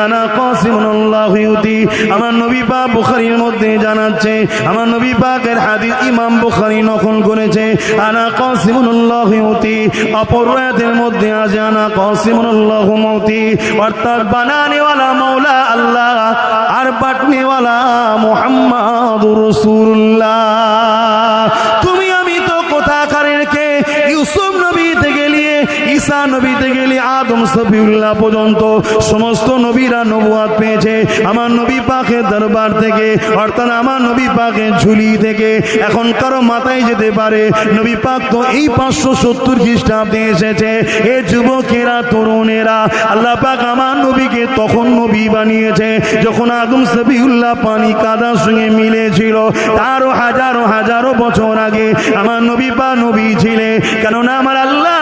আনা কাসিমুল্লাহু ইউতি। আমার নবী পাক বুখারীর মধ্যে জানাচ্ছে, আমার নবী পাকের হাদিস ইমাম বুখারী নকল করেছে, আনা কাসিমুল্লাহু ইউতি। অপর রাতের মধ্যে আছে আনা কাসিমুল্লাহু মুতি, অর্থাৎ বানানে ওয়ালা মাওলা আল্লাহ আর বাটনে ওয়ালা মুহাম্মাদুর রাসূলুল্লাহ। তুমি আমি তো কোথাকারের কে? ইউসুফ নবী থেকে নিয়ে ঈসা নবী থেকে নিয়ে আদম সফিউল্লাহ পর্যন্ত সমস্ত নবীরা নবুয়ত পেয়েছে আমার নবী পাকের দরবার থেকে, অর্থাৎ আমার নবী পাকের ঝুলি থেকে। এখন কারো মাথায় যেতে পারে নবী পাক তো এই 570 খ্রিস্টাব্দে এসেছে। এ যুবকেরা, তরুণেরা, আল্লাহ পাক আমার নবীকে তখন নবী বানিয়েছে যখন আদম সফিউল্লাহ পানি কাদার সঙ্গে মিলেছিল। তারও হাজারো হাজারো বছর আগে আমার নবী পাক নবী ছিলেন। কেননা আমার আল্লাহ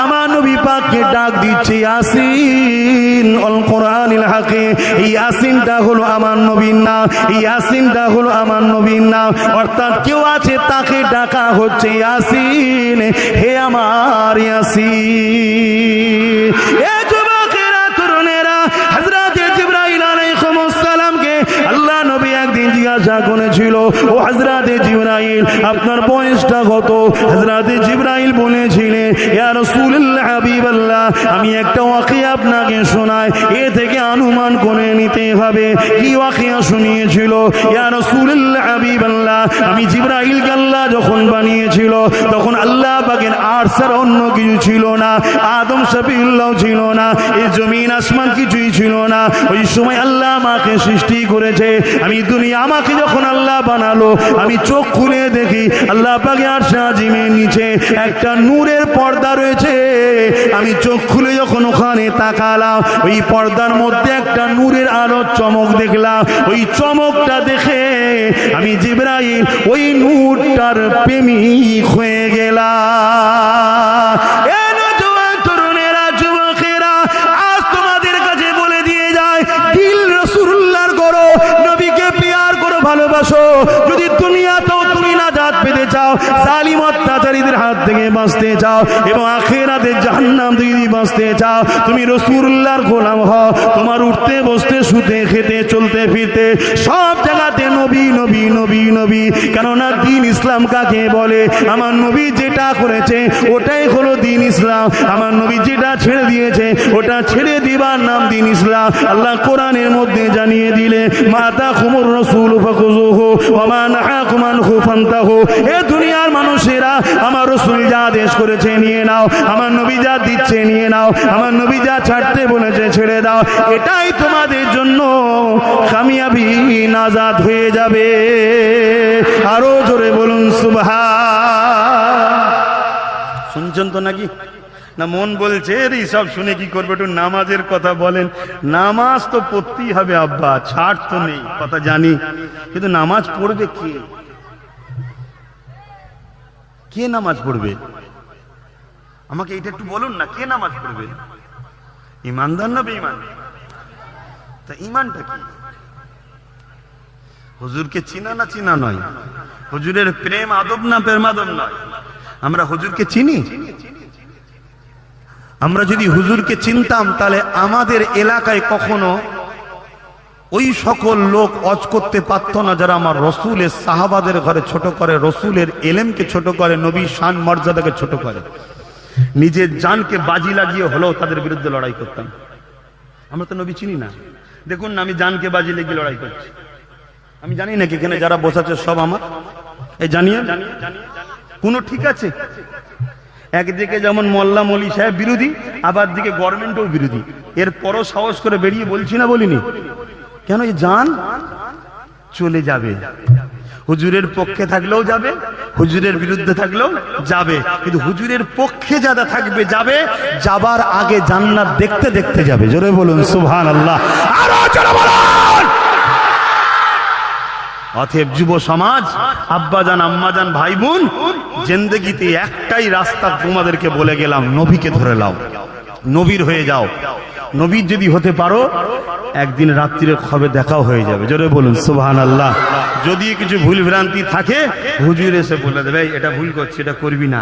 আমার নবী পাককে ডাক দিচ্ছে ইয়াসিন আল কোরআনিল হাকিম। এই ইয়াসিনটা হলো আমার নবীর নাম, এই ইয়াসিনটা হলো আমার নবীর নাম। অর্থাৎ কেউ আছে তাকে ডাকা হচ্ছে ইয়াসিন, হে আমার ইয়াসিন। এ যুবকেরা, তরুণেরা, হযরত জিবরাইল আলাইহিস সালামকে আল্লাহ নবী একদিন জিজ্ঞাসা করেছিল, ও হযরত জিবরাইল আপনার বয়সটা কত? হযরত জিবরাইল বলেছিলেন, ইয়া রাসূলুল্লাহ হাবিবাল্লাহ আমি একটা ওয়াকিয়া আপনাকে শোনাই, এ থেকে অনুমান করে নিতে হবে। কি ওয়াকিয়া শুনিয়েছিল? ইয়া রাসূলুল্লাহ হাবিবাল্লাহ আমি জিবরাইলকে আল্লাহ যখন বানিয়েছিল তখন আল্লাহ পাকের আরশের অন্য কিছু ছিল না, আদম শফিউল্লাহ ছিল না, এই জমিন আসমান কিছুই ছিল না। ওই সময় আল্লাহ আমাকে সৃষ্টি করেছে। আমি দুনিয়া আমাকে যখন আল্লাহ বানালো আমি চোখ খুলে দেখি আল্লাহ পাকের আরশ আজিমের নিচে একটা নূরের পর্দা রয়েছে। আমি চোখ খুলে যখন ওখানে তাকালাম ওই পর্দার মধ্যে একটা নূরের আলোর চমক দেখলাম। ওই চমকটা দেখে আমি জিবরাইল ওই নূরটার প্রেমিক হয়ে গেলাম। তরুণেরা, যুবকেরা, আজ তোমাদের কাছে বলে দিয়ে যায় দিল রাসূলুল্লাহর করো, নবীকে প্যার করো, ভালোবাসো। যদি দুনিয়াতেও তুমি নাজাত পেতে চাও, জালিম অত্যাচারীদের হাত থেকে বাঁচতে চাও এবং আখিরাতে জাহান্নাম থেকে বাঁচতে চাও, তুমি রাসূলুল্লাহর গোলাম হও। তোমার উঠতে বসতে শুতে খেতে চলতে ফিরতে সব জায়গাতে নবী নবী নবী নবী। কেননা দ্বীন ইসলাম কাকে বলে? আমার নবী যেটা করেছে ওটাই হলো দ্বীন ইসলাম। আমার নবী যেটা ছেড়ে দিয়েছে ওটা ছেড়ে দিবার নাম দ্বীন ইসলাম। আল্লাহ কোরআনের মধ্যে জানিয়ে দিলে মাতা খুমুর রাসূল ফাকুযুহু ওয়া মা নাহাকুম আনহু ফান্তাহু। এ দুনিয়ার মানুষেরা আমার রাসূল যা আদেশ করেছে নিয়ে নাও, আমার নবী যা দিচ্ছে নিয়ে নাও, আমার নবী যা ছাড়তে বলেছে ছেড়ে দাও। এটাই তোমাদের জন্য কামিয়াবি, নাজাত হয়ে যাবে। আরো জোরে বলুন সুবহান। শুনছেন তো নাকি? না মন বলছে এই সব শুনে কি করবে? একটু নামাজের কথা বলেন। নামাজ তো পড়তেই হবে আব্বা, ছাড় তো নেই, কথা জানি, কিন্তু নামাজ পড়বে কে? কে নামাজ পড়বে? আমাকে এটা একটু বলুন না, কে নামাজ পড়বে? ইমানদার না বেঈমান? তা ইমানটা কি? হুজুরকে চিনা না চিনা নয়, হুজুরের প্রেম আদব না প্রেম আদব নয়। আমরা হুজুরকে চিনি? আমরা যদি হুজুরকে চিনতাম তাহলে আমাদের এলাকায় কখনো ওই সকল লোক অজ করতে পারত না যারা আমার রসুলের সাহাবাদের ঘরে ছোট করে, রসুলের এলেমকে ছোট করে, নবী শান মর্যাদাকে ছোট করে। নিজের জানকে বাজি লাগিয়ে হলেও তাদের বিরুদ্ধে লড়াই করতাম। আমরা তো নবী চিনি না। দেখুন না, আমি জানকে বাজি লাগিয়ে লড়াই করছি। আমি জানি নাকি এখানে যারা বসাচ্ছে সব আমার এই জানিয়ে কোন ঠিক আছে? একদিকে যেমন মোল্লা মলি সাহেব বিরোধী, আবার দিকে গভর্নমেন্টও বিরোধী। এরপরও সাহস করে বেরিয়ে বলছি না বলিনি কেন? এই জান চলে যাবে, হুজুরের পক্ষে থাকলেও যাবে, হুজুরের বিরুদ্ধে থাকলেও যাবে, কিন্তু হুজুরের পক্ষে যারা থাকবে যাবে, যাবার আগে জান্নাত দেখতে দেখতে যাবে। জোরে বলুন সুবহানাল্লাহ। আরো জোরে বলুন। অতএব যুব সমাজ, আব্বাজান আম্মাজান ভাই বোন, জিন্দেগিতে একটাই রাস্তা তোমাদেরকে বলে গেলাম, নবীকে ধরে নাও, নবীর হয়ে যাও। নবীর যদি হতে পারো একদিন রাত্রিরে খবে দেখাও হয়ে যাবে। জোরে বলুন সুবহানাল্লাহ। যদি কিছু ভুল ভ্রান্তি থাকে হুজুর এসে বলে দেবে এটা ভুল করছি, এটা করবি না।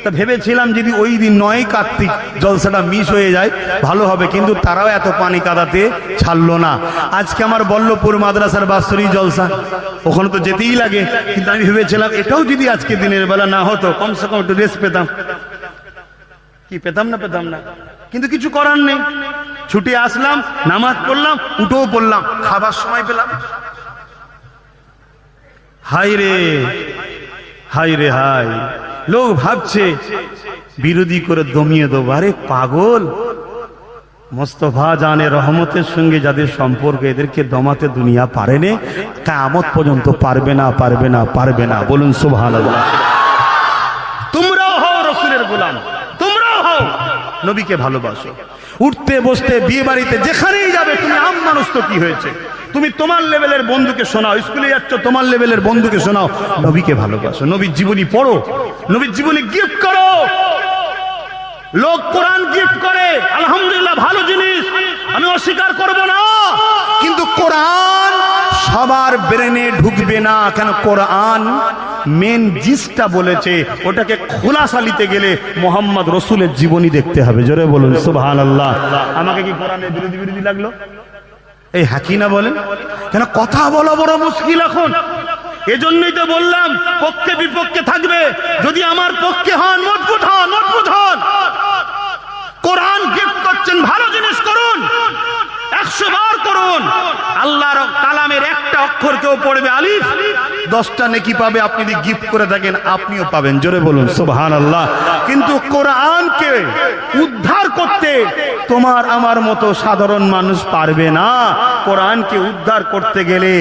তা ভেবেছিলাম যদি ওই দিন 9 কার্তিক জলসাটা মিস হয়ে যায় ভালো হবে, কিন্তু তারাও এত পানি কাদাতে ছাড়লো না। আজকে আমার বল্লভপুর মাদ্রাসার বাৎসরিক জলসা, ওখানে তো যেতেই লাগে, কিন্তু আমি ভেবেছিলাম এটাও যদি আজকে দিনের বেলা না হতো কমসে কম একটু রেস্ট পেতাম। কি পেতাম না, কিন্তু কিছু করার নেই। ছুটে আসলাম, নামাজ পড়লাম, উঠেও পড়লাম, খাবার সময় পেলাম। হায় রে হায়, লোক ভাবছে বিরোধী করে দমিয়ে দেবো। আরে পাগল, মোস্তফা জানে রহমতের সঙ্গে যাদের সম্পর্ক, এদেরকে দমাতে দুনিয়া পারেনি, কিয়ামত পর্যন্ত পারবে না। বলুন সুবহানাল্লাহ। তোমরাও হও রাসূলের গোলাম, তোমরাও হও নবীকে ভালোবাসো। উঠতে বসতে বিয়ে বাড়িতে যেখানেই যাবে, তুমি আম মানুষ তো কি হয়েছে, তুমি তোমার লেভেলের বন্ধুকে শোনাও, স্কুলে যাচ্ছ তোমার লেভেলের বন্ধুকে শোনাও, নবীকে ভালোবাসো, নবীর জীবনী পড়ো, নবীর জীবনী গিফট করো। লোক কোরআন গিফট করে, আলহামদুলিল্লাহ, ভালো জিনিস, আমি অস্বীকার করব না, কিন্তু কোরআন সবার ব্রেনে ঢুকবে না। কেন? কোরআন মেন জিসটা বলেছে, ওটাকে খোলাসা নিতে গেলে মোহাম্মদ রসুলের জীবনী দেখতে হবে। জোরে বলুন সুবহানাল্লাহ। আমাকে কি কোরআনের বিরোধী লাগলো? এই হাকিনা বলেন কেন? কথা বলা বড় মুশকিল এখন। এজন্যই তো বললাম পক্ষে বিপক্ষে থাকবে, যদি আমার পক্ষে হন মজবুত হন। কোরআন গিফট করছেন, ভালো জিনিস করুন, 100 বার করুন। আল্লাহর কালামের একটা অক্ষর কেউ পড়বে আলিফ, 10টা নেকি পাবে। আপনি যদি গিফট করে থাকেন আপনিও পাবেন। জোরে বলুন সুবহানাল্লাহ। কিন্তু কোরআনকে উদ্ধার করতে তোমার আমার মতো সাধারণ মানুষ পারবে না। কোরআনকে উদ্ধার করতে গেলে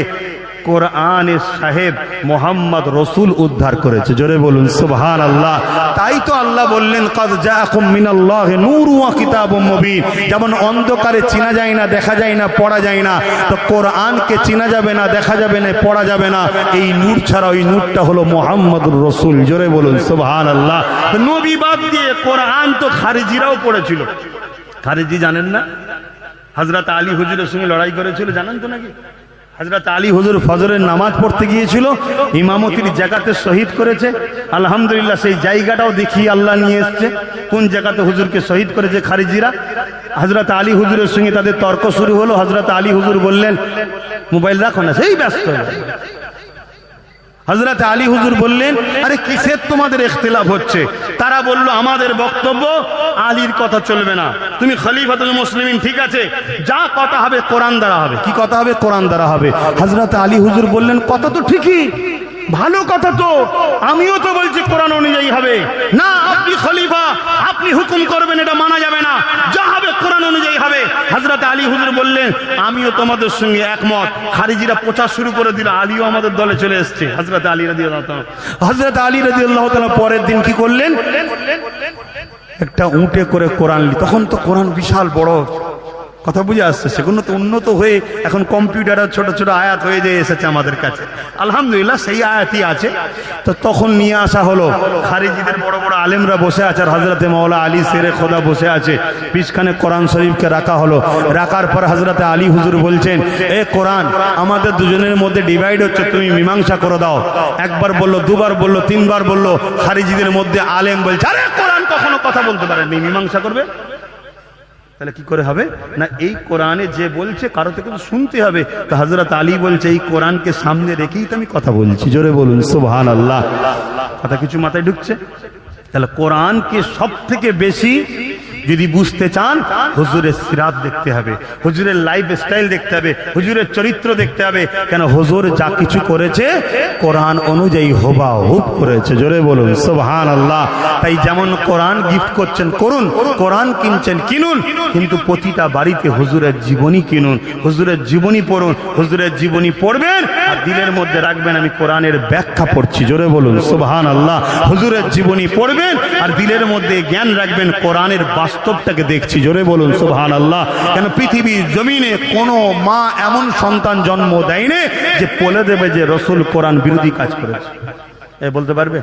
কোরআনের সাহেব মোহাম্মদ রসুল উদ্ধার করেছে। জোরে বলুন সুবহানাল্লাহ। তাই তো আল্লাহ বললেন, কাদ জাআকুম মিনাল্লাহি নূরুন ওয়া কিতাবুম মুবিন। যেমন অন্ধকারে চেনা যায় না, দেখা যায় না, পড়া যায় না, তো কোরআনকে চেনা যাবে না, দেখা যাবে না, পড়া যাবে না, এই নূর ছাড়া। ওই নূরটা হলো মোহাম্মদুর রসুল। জোরে বলুন সুবহানাল্লাহ। নবী বাদ দিয়ে কোরআন তো খারিজিরাও পড়েছিল। খারিজি জানেন না? হযরত আলী হুজুরের সঙ্গে লড়াই করেছিল, জানেন তো নাকি? হযরত আলী হুজুর ফজরের নামাজ পড়তে গিয়েছিল, ইমামতির জায়গাতে শহীদ করেছে। আলহামদুলিল্লাহ, সেই জায়গাটাও দেখিয়ে আল্লাহ নিয়ে এসছে। কোন জায়গাতে হুজুরকে শহীদ করেছে খারিজিরা। হযরত আলী হুজুরের সঙ্গে তাদের তর্ক শুরু হলো। হযরত আলী হুজুর বললেন, মোবাইল রাখো না, সেই ব্যস্ত। হযরত আলী হুজুর বললেন, আরে কিসের তোমাদের ইখতিলাফ হচ্ছে? তারা বলল, আমাদের বক্তব্য আলীর কথা চলবে না, তুমি খলিফাতুল মুসলিমিন, ঠিক আছে, যা কথা হবে কোরআন দ্বারা হবে। কি কথা হবে? কোরআন দ্বারা হবে। হযরত আলী হুজুর বললেন, কথা তো ঠিকই, ভালো কথা তো, আমিও তো বলছি কোরআন অনুযায়ী হবে। না, আপনি খলিফা, আপনি হুকুম করবেন, এটা মানা যাবে না, যা হবে কোরআন অনুযায়ী হবে। হযরত আলী হুজুর বললেন, আমিও তোমাদের সঙ্গে একমত। খারিজিরা প্রচার শুরু করে দিল, আলীও আমাদের দলে চলে এসেছে। হযরত আলী রাদিয়াল্লাহু তাআলা পরের দিন কি করলেন? একটা উটে করে কোরআন, তখন তো কোরআন বিশাল বড়, কথা বুঝে আসছে, সেগুলো তো উন্নত হয়ে এখন কম্পিউটারে ছোট ছোট আয়াত হয়ে যায় এসেছে আমাদের কাছে। আলহামদুলিল্লাহ, সেই আয়াতই আছে। তো তখন নিয়ে আসা হলো, খারিজিদের বড় বড় আলেমরা বসে আছে, আর হযরতে মাওলা আলী শেরে খোদা বসে আছে, পিছখানে কোরআন শরীফকে রাখা হলো। রাখার পর হযরতে আলী হুজুর বলছেন, এ কোরআন আমাদের দুজনের মধ্যে ডিভাইড হচ্ছে, তুমি মীমাংসা করে দাও। একবার বললো, দুবার বললো, তিনবার বললো। খারিজিদের মধ্যে আলেম বলছে, আরে কোরআন কখনো কথা বলতে পারেনি, মীমাংসা করবে? তাহলে কি করে হবে? না, এই কোরআনে যে বলছে কারো থেকে শুনতে হবে। তো হযরত আলী বলছে, এই কোরআনকে সামনে রেখেই তো আমি কথা বলছি। জোরে বলুন সুবহানাল্লাহ। কথা কিছু মাথায় ঢুকছে? তাহলে কোরআনকে সব থেকে বেশি যদি বুঝতে চান, হুজুরের সিরাত দেখতে হবে, হুজুরের লাইফ স্টাইল দেখতে হবে, হুজুরের চরিত্র দেখতে হবে। কেন? হুজুর যা কিছু করেছে কোরআন অনুযায়ী হুবহু করেছে। জোরে বলুন সুবহানাল্লাহ। তাই যেমন কোরআন গিফট করছেন করুন, কোরআন কিনছেন কিনুন, কিন্তু প্রতিটা বাড়িতে হুজুরের জীবনী কিনুন, হুজুরের জীবনী পড়ুন। হুজুরের জীবনী পড়বেন আর দিলের মধ্যে রাখবেন, আমি কোরআনের ব্যাখ্যা পড়ছি। জোরে বলুন সুবহানাল্লাহ। হুজুরের জীবনী পড়বেন আর দিলের মধ্যে জ্ঞান রাখবেন, কোরআনের বাস্তবটাকে দেখছি। জোরে বলুন সুবহানাল্লাহ। কেন? পৃথিবীর জমিনে কোনো মা এমন সন্তান জন্ম দেয়নি যে বলে দেবে যে রসুল কোরআন বিরোধী কাজ করেছে। এ বলতে পারবে?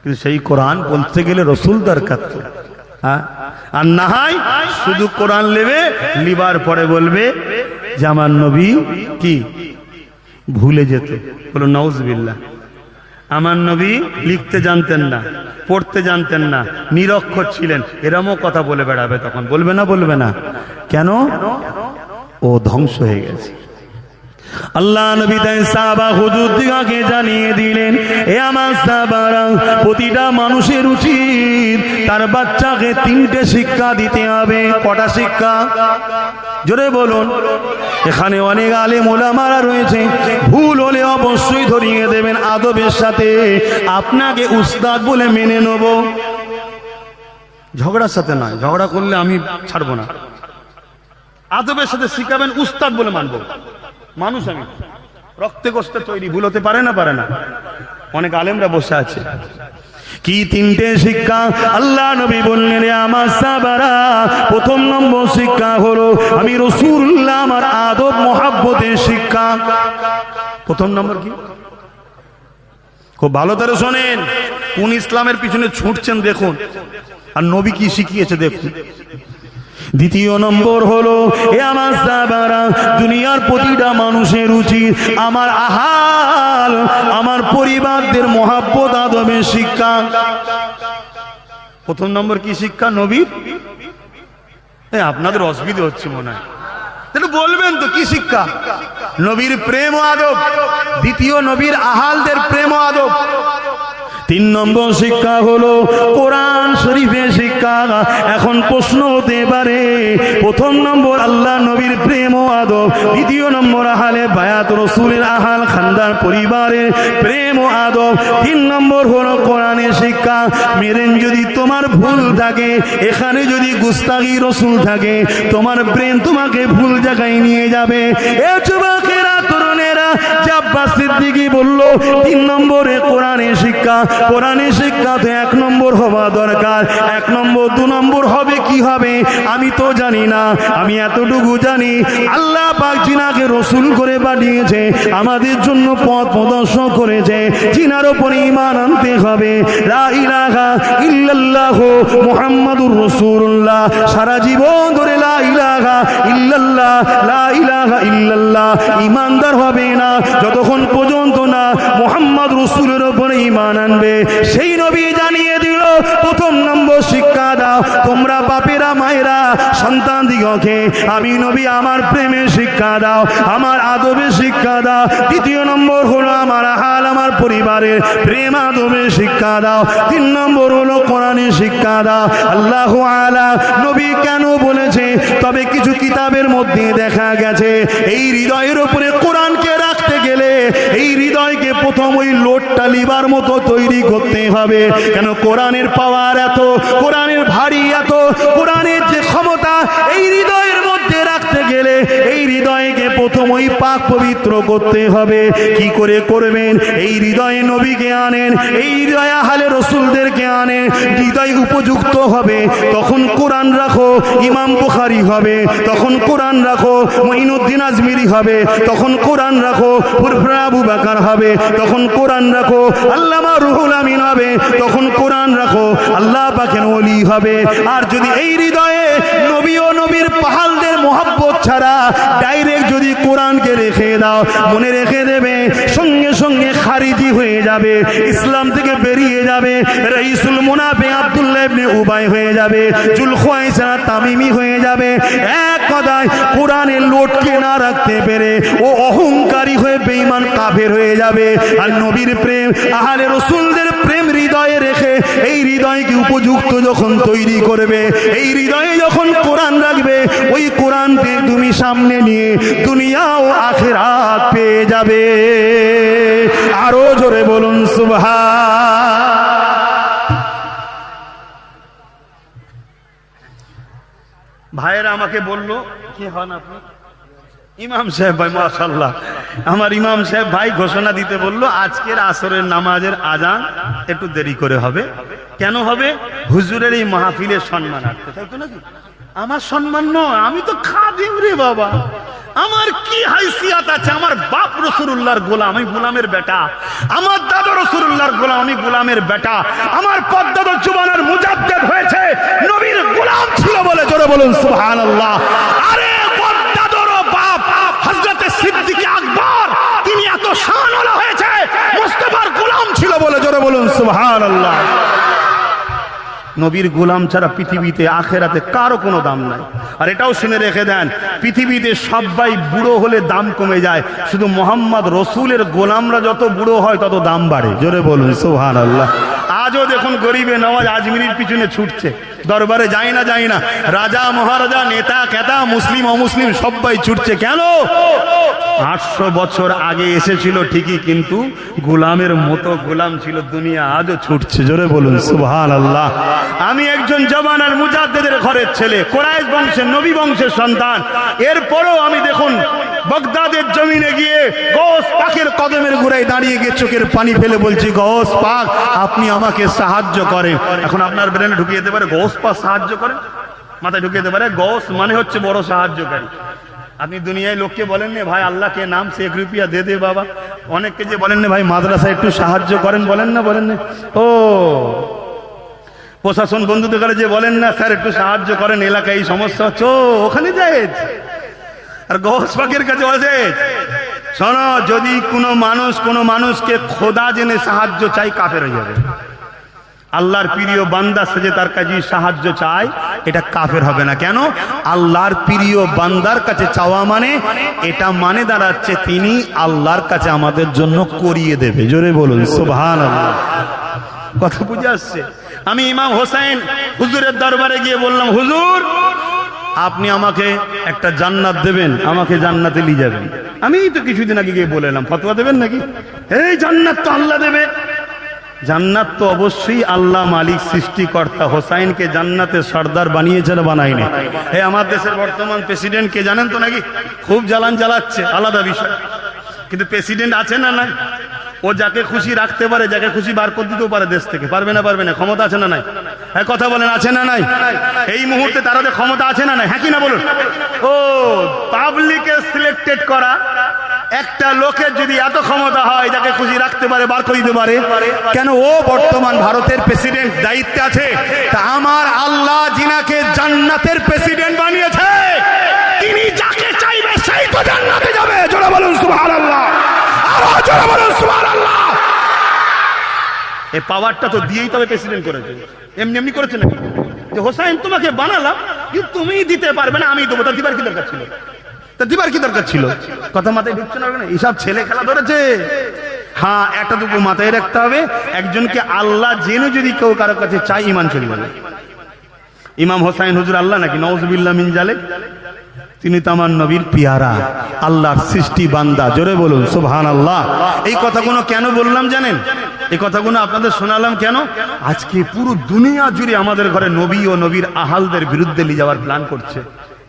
কিন্তু সেই কোরআন বলতে গেলে রসুল দরকার তো। হ্যাঁ, আর না হয় শুধু কোরআন নেবে, লিবার পরে বলবে যে আমার নবী কি ভুলে যেত। বলো নাউজুবিল্লাহ। আমার নবী লিখতে জানতেন না, পড়তে জানতেন না, নিরক্ষর ছিলেন, এরমও কথা বলে বেড়াবে তখন, বলবে না? বলবে না কেন? ও ধ্বংস হয়ে গেছে। আল্লাহ নবী তাই সাহাবা হুজুর দিগকে জানিয়ে দিলেন, এ আমার সাহাবারা, প্রতিটা মানুষের উচিত তার বাচ্চাকে 3টে শিক্ষা দিতে হবে। কটা শিক্ষা? জোরে বলুন। এখানে অনেক আলেম ওলামারা রয়েছে, ভুল হলে অবশ্যই ধরিয়ে দেবেন আদবের সাথে, আপনাকে উস্তাদ বলে মেনে নেব, ঝগড়ার সাথে নয়। ঝগড়া করলে আমি ছাড়বো না, আদবের সাথে শিখাবেন, উস্তাদ বলে মানবো। মানুষ আমি, রক্তে কষ্টে তৈরি, ভুল হতে পারে না? পারে না। অনেক আলেমরা বসে আছে। কি 3টে শিক্ষা আল্লাহ নবী বললেন, আমার সাহাবারা, প্রথম নম্বর শিক্ষা হলো আমি রাসূলুল্লাহ, আমার আদব মহাব্বতের শিক্ষা। প্রথম নম্বর কি? খুব ভালো করে শোনেন, কোন ইসলামের পিছনে ছুটছেন দেখুন, আর নবী কি শিখিয়েছে দেখুন। দ্বিতীয় নম্বর হলো, এ আমার সাহাবারা, দুনিয়ার প্রতিটা মানুষের উচিত আমার আহাল, আমার পরিবারদের মহাব্বত আদবের শিক্ষা। প্রথম নম্বর কি শিক্ষা নবীর? আপনাদের অসুবিধা হচ্ছে মনে হয়, তাহলে বলবেন তো কি শিক্ষা? নবীর প্রেম ও আদব। দ্বিতীয়, নবীর আহালদের প্রেম ও আদব। 3 নম্বর শিক্ষা হলো কোরআন শরীফের শিক্ষা। এখন প্রশ্ন হতে পারে, প্রথম নম্বর আল্লাহ নবীর প্রেম ও আদব, দ্বিতীয় নম্বর আহলে বায়াত রাসূলের আহাল খানদান পরিবারের প্রেম ও আদব, 3 নম্বর হলো কোরআনের শিক্ষা। মেরেন যদি তোমার ভুল থাকে, এখানে যদি গুস্তাগি রাসূল থাকে, তোমার ব্রেন তোমাকে ভুল জায়গায় নিয়ে যাবে। এ যুবকেরা, তরুণেরা, আব্বাস সিদ্দিকী বলল 3 নম্বরে কোরআনের শিক্ষা। কোরআনের শিক্ষা তো 1 নম্বর হওয়া দরকার। 1 নম্বর 2 নম্বর হবে কি হবে আমি তো জানি না, আমি এতটুকু জানি আল্লাহ পাক জিনাকে রাসূল করে পাঠিয়েছে, আমাদের জন্য পথ প্রদর্শন করেছে, জিনার উপর ঈমান আনতে হবে। লা ইলাহা ইল্লাল্লাহ মুহাম্মাদুর রাসূলুল্লাহ, সারা জীবন ধরে লা ইলাহা ইল্লাল্লাহ, লা ইলাহা ইল্লাল্লাহ ঈমানদার হবে না যতক্ষণ পর্যন্ত না মুহাম্মদ রাসূলের উপর ঈমান আনবে। সেই নবী জানিয়ে দিল, প্রথম নম্বর শিক্ষা দাও তোমরা বাপেরা মায়েরা সন্তান দিগকে, আমি নবী আমার প্রেমের শিক্ষা দাও, আমার আদবের শিক্ষা দাও। দ্বিতীয় নম্বর হলো আমার হাল, আমার পরিবারের প্রেম আদবের শিক্ষা দাও। 3 নম্বর হলো কোরআনের শিক্ষা দাও। আল্লাহু আলা নবী কেন বলেছে? তবে কিছু কিতাবের মধ্যে দেখা গেছে এই হৃদয়ের উপরে কোরআনকে রাখতে গেলে এই হৃদয়কে প্রথম ওই লোটটা লিবার মতো তৈরি করতে হবে। কেন? কোরআনের পাওয়ার এত, কোরআনের ভারী এত, কোরআনের যে ক্ষমতা এই হৃদয়ের মধ্যে রাখতে গেলে এই হৃদয়কে প্রথম ওই পাক পবিত্র করতে হবে। কি করে করবেন? এই হৃদয়ে নবীকে আনেন, এই হৃদয়ে আহলে রাসূলদেরকে আনেন, হৃদয় উপযুক্ত হবে তখন কোরআন রাখো, ইমাম বুখারী হবে তখন কোরআন রাখো, মুঈনুদ্দিন আজমিরি হবে তখন কোরআন রাখো, ফুরফুরা আবু বকর হবে তখন কোরআন রাখো, আল্লামা রুহুল আমিন হবে তখন কোরআন রাখো, আল্লাহ পাকের ওলি হবে। আর যদি এই হৃদয়ে নবী ও নবীর পাহালদের মহব্বত ছাড়া ডাইরেক্ট যদি কোরআনকে রেখে দাও, মনে রেখে দেবে সঙ্গে সঙ্গে খারিজি হয়ে যাবে, ইসলাম থেকে বেরিয়ে যাবে, রাইসুল মুনাফিক আব্দুল্লাহ ইবনে উবাই হয়ে যাবে, জুলখাইসা তামিমি হয়ে যাবে। এক কথায় কোরআনের লোটকে না রাখতে পেরে ও অহংকারী হয়ে বেঈমান কাফের হয়ে যাবে। আর নবীর প্রেম, আহলে রাসূলদের প্রেম হৃদয়ে রেখে এই হৃদয়কে উপযুক্ত যখন তৈরি করবে, এই হৃদয়ে যখন কোরআন রাখবে, ওই কোরআনকে তুমি সামনে নিয়ে দুনিয়া ও আখিরাত পেয়ে যাবে। আরো জোরে বলুন সুবহান। ভাইয়েরা আমাকে বললো, কি হন আপনি? ইমাম সাহেব ভাই, মাশাআল্লাহ, আমার ইমাম সাহেব ভাই ঘোষণা দিতে বললো আজকের আসরের নামাজের আজান একটু দেরি করে হবে। কেন হবে? হুজুরের এই মাহফিলের সম্মানার্থে, তাই তো নাকি? আমার সম্মান নয়, আমি তো খাদিম রে বাবা, আমার কি হাইসিয়াত আছে? আমার বাপ রাসূলুল্লাহর গোলাম, আমি গোলামের বেটা, আমার দাদা রাসূলুল্লাহর গোলাম, আমি গোলামের বেটা, আমার পদ্দাদা জুবানের মুজাদ্দিদ হয়েছে নবীর গোলাম ছিল বলে জোরে বলুন সুবহানাল্লাহ। আরে পদ্দাদর বাপ হযরত সিদ্দিক আকবর, তিনি এত শানওয়ালা হয়েছে মুস্তাফার গোলাম ছিল বলে জোরে বলুন সুবহানাল্লাহ। নবীর গোলাম ছাড়া পৃথিবীতে আখেরাতে কারো কোনো দাম নাই। আর এটাও শুনে রেখে দেন, পৃথিবীতে সবাই বুড়ো হলে দাম কমে যায়, শুধু মোহাম্মদ রসুলের গোলামরা যত বুড়ো হয় তত দাম বাড়ে। জোরে বলুন সুবহানাল্লাহ। আজও দেখুন গরিবে নওয়াজ আজমিরির পিছনে ছুটছে, দরবারে যায় না, রাজা মহারাজা নেতা কেতা মুসলিম অমুসলিম সবাই ছুটছে। কেন? 800 বছর আগে এসেছিল ঠিকই, কিন্তু গোলামের মতো গোলাম ছিল দুনিয়া, আজও ছুটছে। জোরে বলুন সুবহানাল্লাহ। আমি একজন জওয়ান মুজাদ্দিদের ঘরের ছেলে, কুরাইশ বংশের নবী বংশের সন্তান। এরপরও আমি দেখুন বাগদাদের জমিনে গিয়ে গৌস পাকের কদমের গোড়ায় দাঁড়িয়ে গিয়ে চোখের পানি ফেলে বলছি, গৌস পাক আপনি আমাকে সাহায্য করেন। এখন আপনার ব্রেনে ঢুকিয়ে যেতে পারে গৌস পাক সাহায্য করেন, মাথায় ঢুকিয়ে যেতে পারে গৌস মানে হচ্ছে বড় সাহায্যকারী। আপনি দুনিয়ায় লোককে বলেন না ভাই আল্লাহ কে নাম से 1 रुपया दे दे বাবা, অনেককে যে বলেন না ভাই মাদ্রাসা একটু সাহায্য করেন, বলেন না ও প্রশাসন বন্ধুদের কাছে যে বলেন না স্যার একটু সাহায্য করেন, এলাকায় এই সমস্যা হচ্ছে, ওখানে যায়। আর গৌস পাকের কাছে বলছে, শোনো যদি কোনো মানুষকে খোদা জেনে সাহায্য চাই কাফের হয়ে যাবে। আল্লাহর প্রিয় বান্দা সেজে তার কাছে সাহায্য চায়, এটা কাফের হবে না। কেন? আল্লাহর প্রিয় বান্দার কাছে চাওয়া মানে এটা মানে দাঁড়াচ্ছে তিনি আল্লাহর কাছে আমাদের জন্য করিয়ে দেবে। জোরে বলুন সুবহানাল্লাহ। কথা বুঝে আসছে? আমি ইমাম হোসেন হুজুরের দরবারে গিয়ে বললাম, হুজুর আপনি আমাকে একটা জান্নাত দেবেন, আমাকে জান্নাতে নিয়ে যাবেন। আমি তো কিছুদিন আগে গিয়ে বলে এলাম, ফতোয়া দেবেন নাকি? এই জান্নাত তো আল্লাহ দেবে। জান্নাত তো অবশ্যই আল্লাহ মালিক সৃষ্টিকর্তা। হোসাইনকে জান্নাতের সর্দার বানিয়েছে না বানায়নি? এই আমার দেশের বর্তমান প্রেসিডেন্ট কে জানেন তো নাকি? খুব জ্বালান চালাচ্ছে, আলাদা বিষয়, কিন্তু প্রেসিডেন্ট আছে না নাই? ও যাকে খুশি রাখতে পারে, যাকে খুশি বার করে দিতেও পারে দেশ থেকে। পারবে না? ক্ষমতা আছে না নাই? হ্যাঁ কথা বলেন, আছে না নাই? এই মুহূর্তে তাদের ক্ষমতা আছে না নাই? হ্যাঁ কি না বলুন? ও পাবলিকে সিলেক্টেড করা একটা লোকের যদি এত ক্ষমতা হয়, যাকে খুশি রাখতে পারে, বার করে দিতে পারে, কেন ও বর্তমান ভারতের প্রেসিডেন্ট দায়িত্বে আছে? তা আমার আল্লাহ যিনাকে জান্নাতের প্রেসিডেন্ট বানিয়েছে, তিনি যাকে চাইবে সেই তো জান্নাতে যাবে। জোরে বলুন সুবহানাল্লাহ। এই পাওয়ারটা তো দিয়েই তবে প্রেসিডেন্ট করেছে, এমনি করেছে নাকি? যে হোসাইন তোমাকে বানালাম, কিন্তু তুমি দিতে পারবে না, আমি দেবো। তা দিবার কি দরকার ছিল? কথা মাথায় ঢুকছে না? এইসব ছেলে খেলা ধরেছে। হ্যাঁ একটা দুটো মাথায় রাখতে হবে, একজনকে আল্লাহ জেনে যদি কেউ কারো কাছে চাই, ইমান চলে যাবে। ইমাম হোসাইন হুজুর আল্লাহ নাকি? নাউজুবিল্লাহ মিন জালিক। তিনি তো আমার নবীর পিয়ারা, আল্লাহর সৃষ্টি বান্দা। জোরে বলুন সুবহানাল্লাহ। এই কথাগুলো কেন বললাম জানেন? এই কথাগুলো আপনাদের শোনালাম কেন? আজকে পুরো দুনিয়া জুড়ে আমাদের ঘরে নবী ও নবীর আহালদের বিরুদ্ধে নিয়ে যাওয়ার প্ল্যান করছে,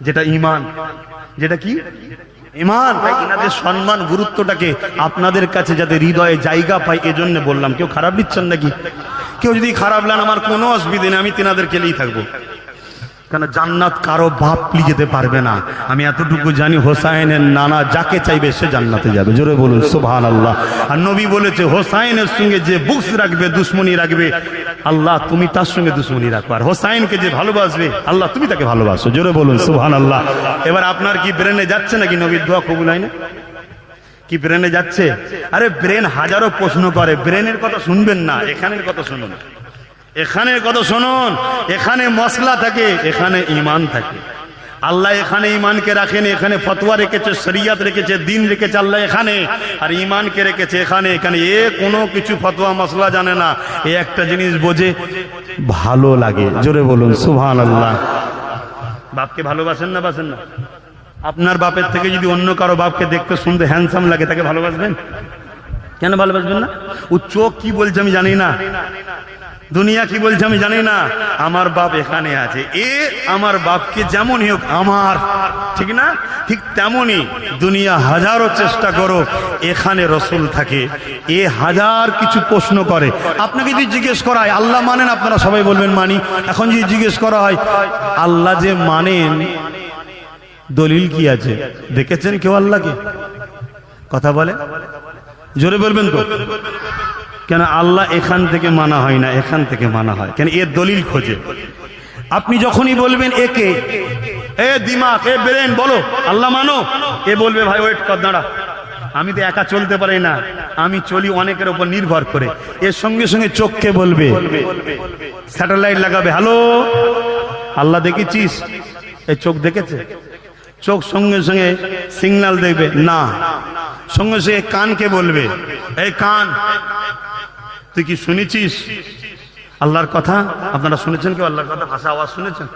যেটা ঈমান। যেটা কি? ঈমান। ভাই এনাদের সম্মান গুরুত্বটাকে আপনাদের কাছে যাতে হৃদয়ে জায়গা পাই, এজন্য বললাম। কেউ খারাপ নিচ্ছেন নাকি? কেউ যদি খারাপ নেন আমার কোনো অসুবিধা নেই, আমি তেনাদেরকে নিয়েই থাকবো। কেন? জান্নাত কারো বাপ নিয়ে যেতে পারবে না। আমি এতটুকু জানি, হোসাইনের নানা যাকে চাইবে সে জান্নাতে যাবে। জোরে বলুন সুবহানাল্লাহ। আর নবী বলেছে, হোসাইনের সঙ্গে যে বুকস রাখবে, দুশ্মনী রাখবে, আল্লাহ তুমি তার সঙ্গে দুশ্মনী রাখো। আর হোসাইনকে যে ভালোবাসবে, আল্লাহ তুমি তাকে ভালোবাসো। জোরে বলুন সুবহানাল্লাহ। এবার আপনার কি ব্রেনে যাচ্ছে নাকি নবীর দোয়া কবুল হয় না? কি ব্রেনে যাচ্ছে? আরে ব্রেন হাজারো প্রশ্ন করে, ব্রেনের কথা শুনবেন না, এখানের কথা শুনুন। এখানে কত শুনুন, এখানে মশলা থাকে, এখানে ঈমান থাকে। আল্লাহ এখানে ঈমানকে রাখেন, এখানে ফতোয়া রেখেছে, শরিয়ত রেখেছে, দিন রেখেছে আল্লাহ এখানে, আর ঈমানকে রেখেছে এখানে। এখানে কোনো কিছু ফতোয়া মশলা জানে না, এই একটা জিনিস বোঝে, ভালো লাগে। জোরে বলুন সুবহানাল্লাহ। বাপকে ভালোবাসেন না? বাসেন না? আপনার বাপের থেকে যদি অন্য কারো বাপকে দেখতে শুনতে হ্যান্ডসাম লাগে, তাকে ভালোবাসবেন? কেন ভালোবাসবেন না? ও চোখ কি বলছে আমি জানি না, দুনিয়া কি বলছে আমি জানি না, আমার বাপ এখানে আছে, এ আমার বাপকে যেমনই হোক আমার, ঠিক না? ঠিক তেমনই দুনিয়া হাজারো চেষ্টা করো, এখানে রসুল থাকে, এ হাজার কিছু প্রশ্ন করে। আপনাকে যদি জিজ্ঞেস করা হয় আল্লাহ মানেন, আপনারা সবাই বলবেন মানি। এখন যদি জিজ্ঞেস করা হয় আল্লাহ যে মানেন দলিল কি আছে, দেখেছেন কেউ আল্লাহকে? কথা বলে, জোরে বলবেন তো। কেন? আল্লাহ এখান থেকে মানা হয় না, এখান থেকে মানা হয়। কেন? এর দলিল খোঁজে। আপনি যখনই বলবেন একে, এ দিমাগ, এ ব্রেন বলো আল্লাহ মানো, এ বলবে ভাই ওয়েট কর, দাঁড়া, আমি তো একা চলতে পারি না, আমি চলি অনেকের উপর নির্ভর করে। এর সঙ্গে সঙ্গে চোখকে বলবে, স্যাটেলাইট লাগাবে, হ্যালো আল্লাহ দেখেছিস, এই চোখ দেখেছে, চোখ সঙ্গে সঙ্গে সিগন্যাল দেখবে না, সঙ্গে সঙ্গে কানকে বলবে, এই কান তুই কি শুনেছিস আল্লাহর কথা? আপনারা শুনেছেন কেউ আল্লাহর কথা? ভাষা আওয়াজ শুনেছেন?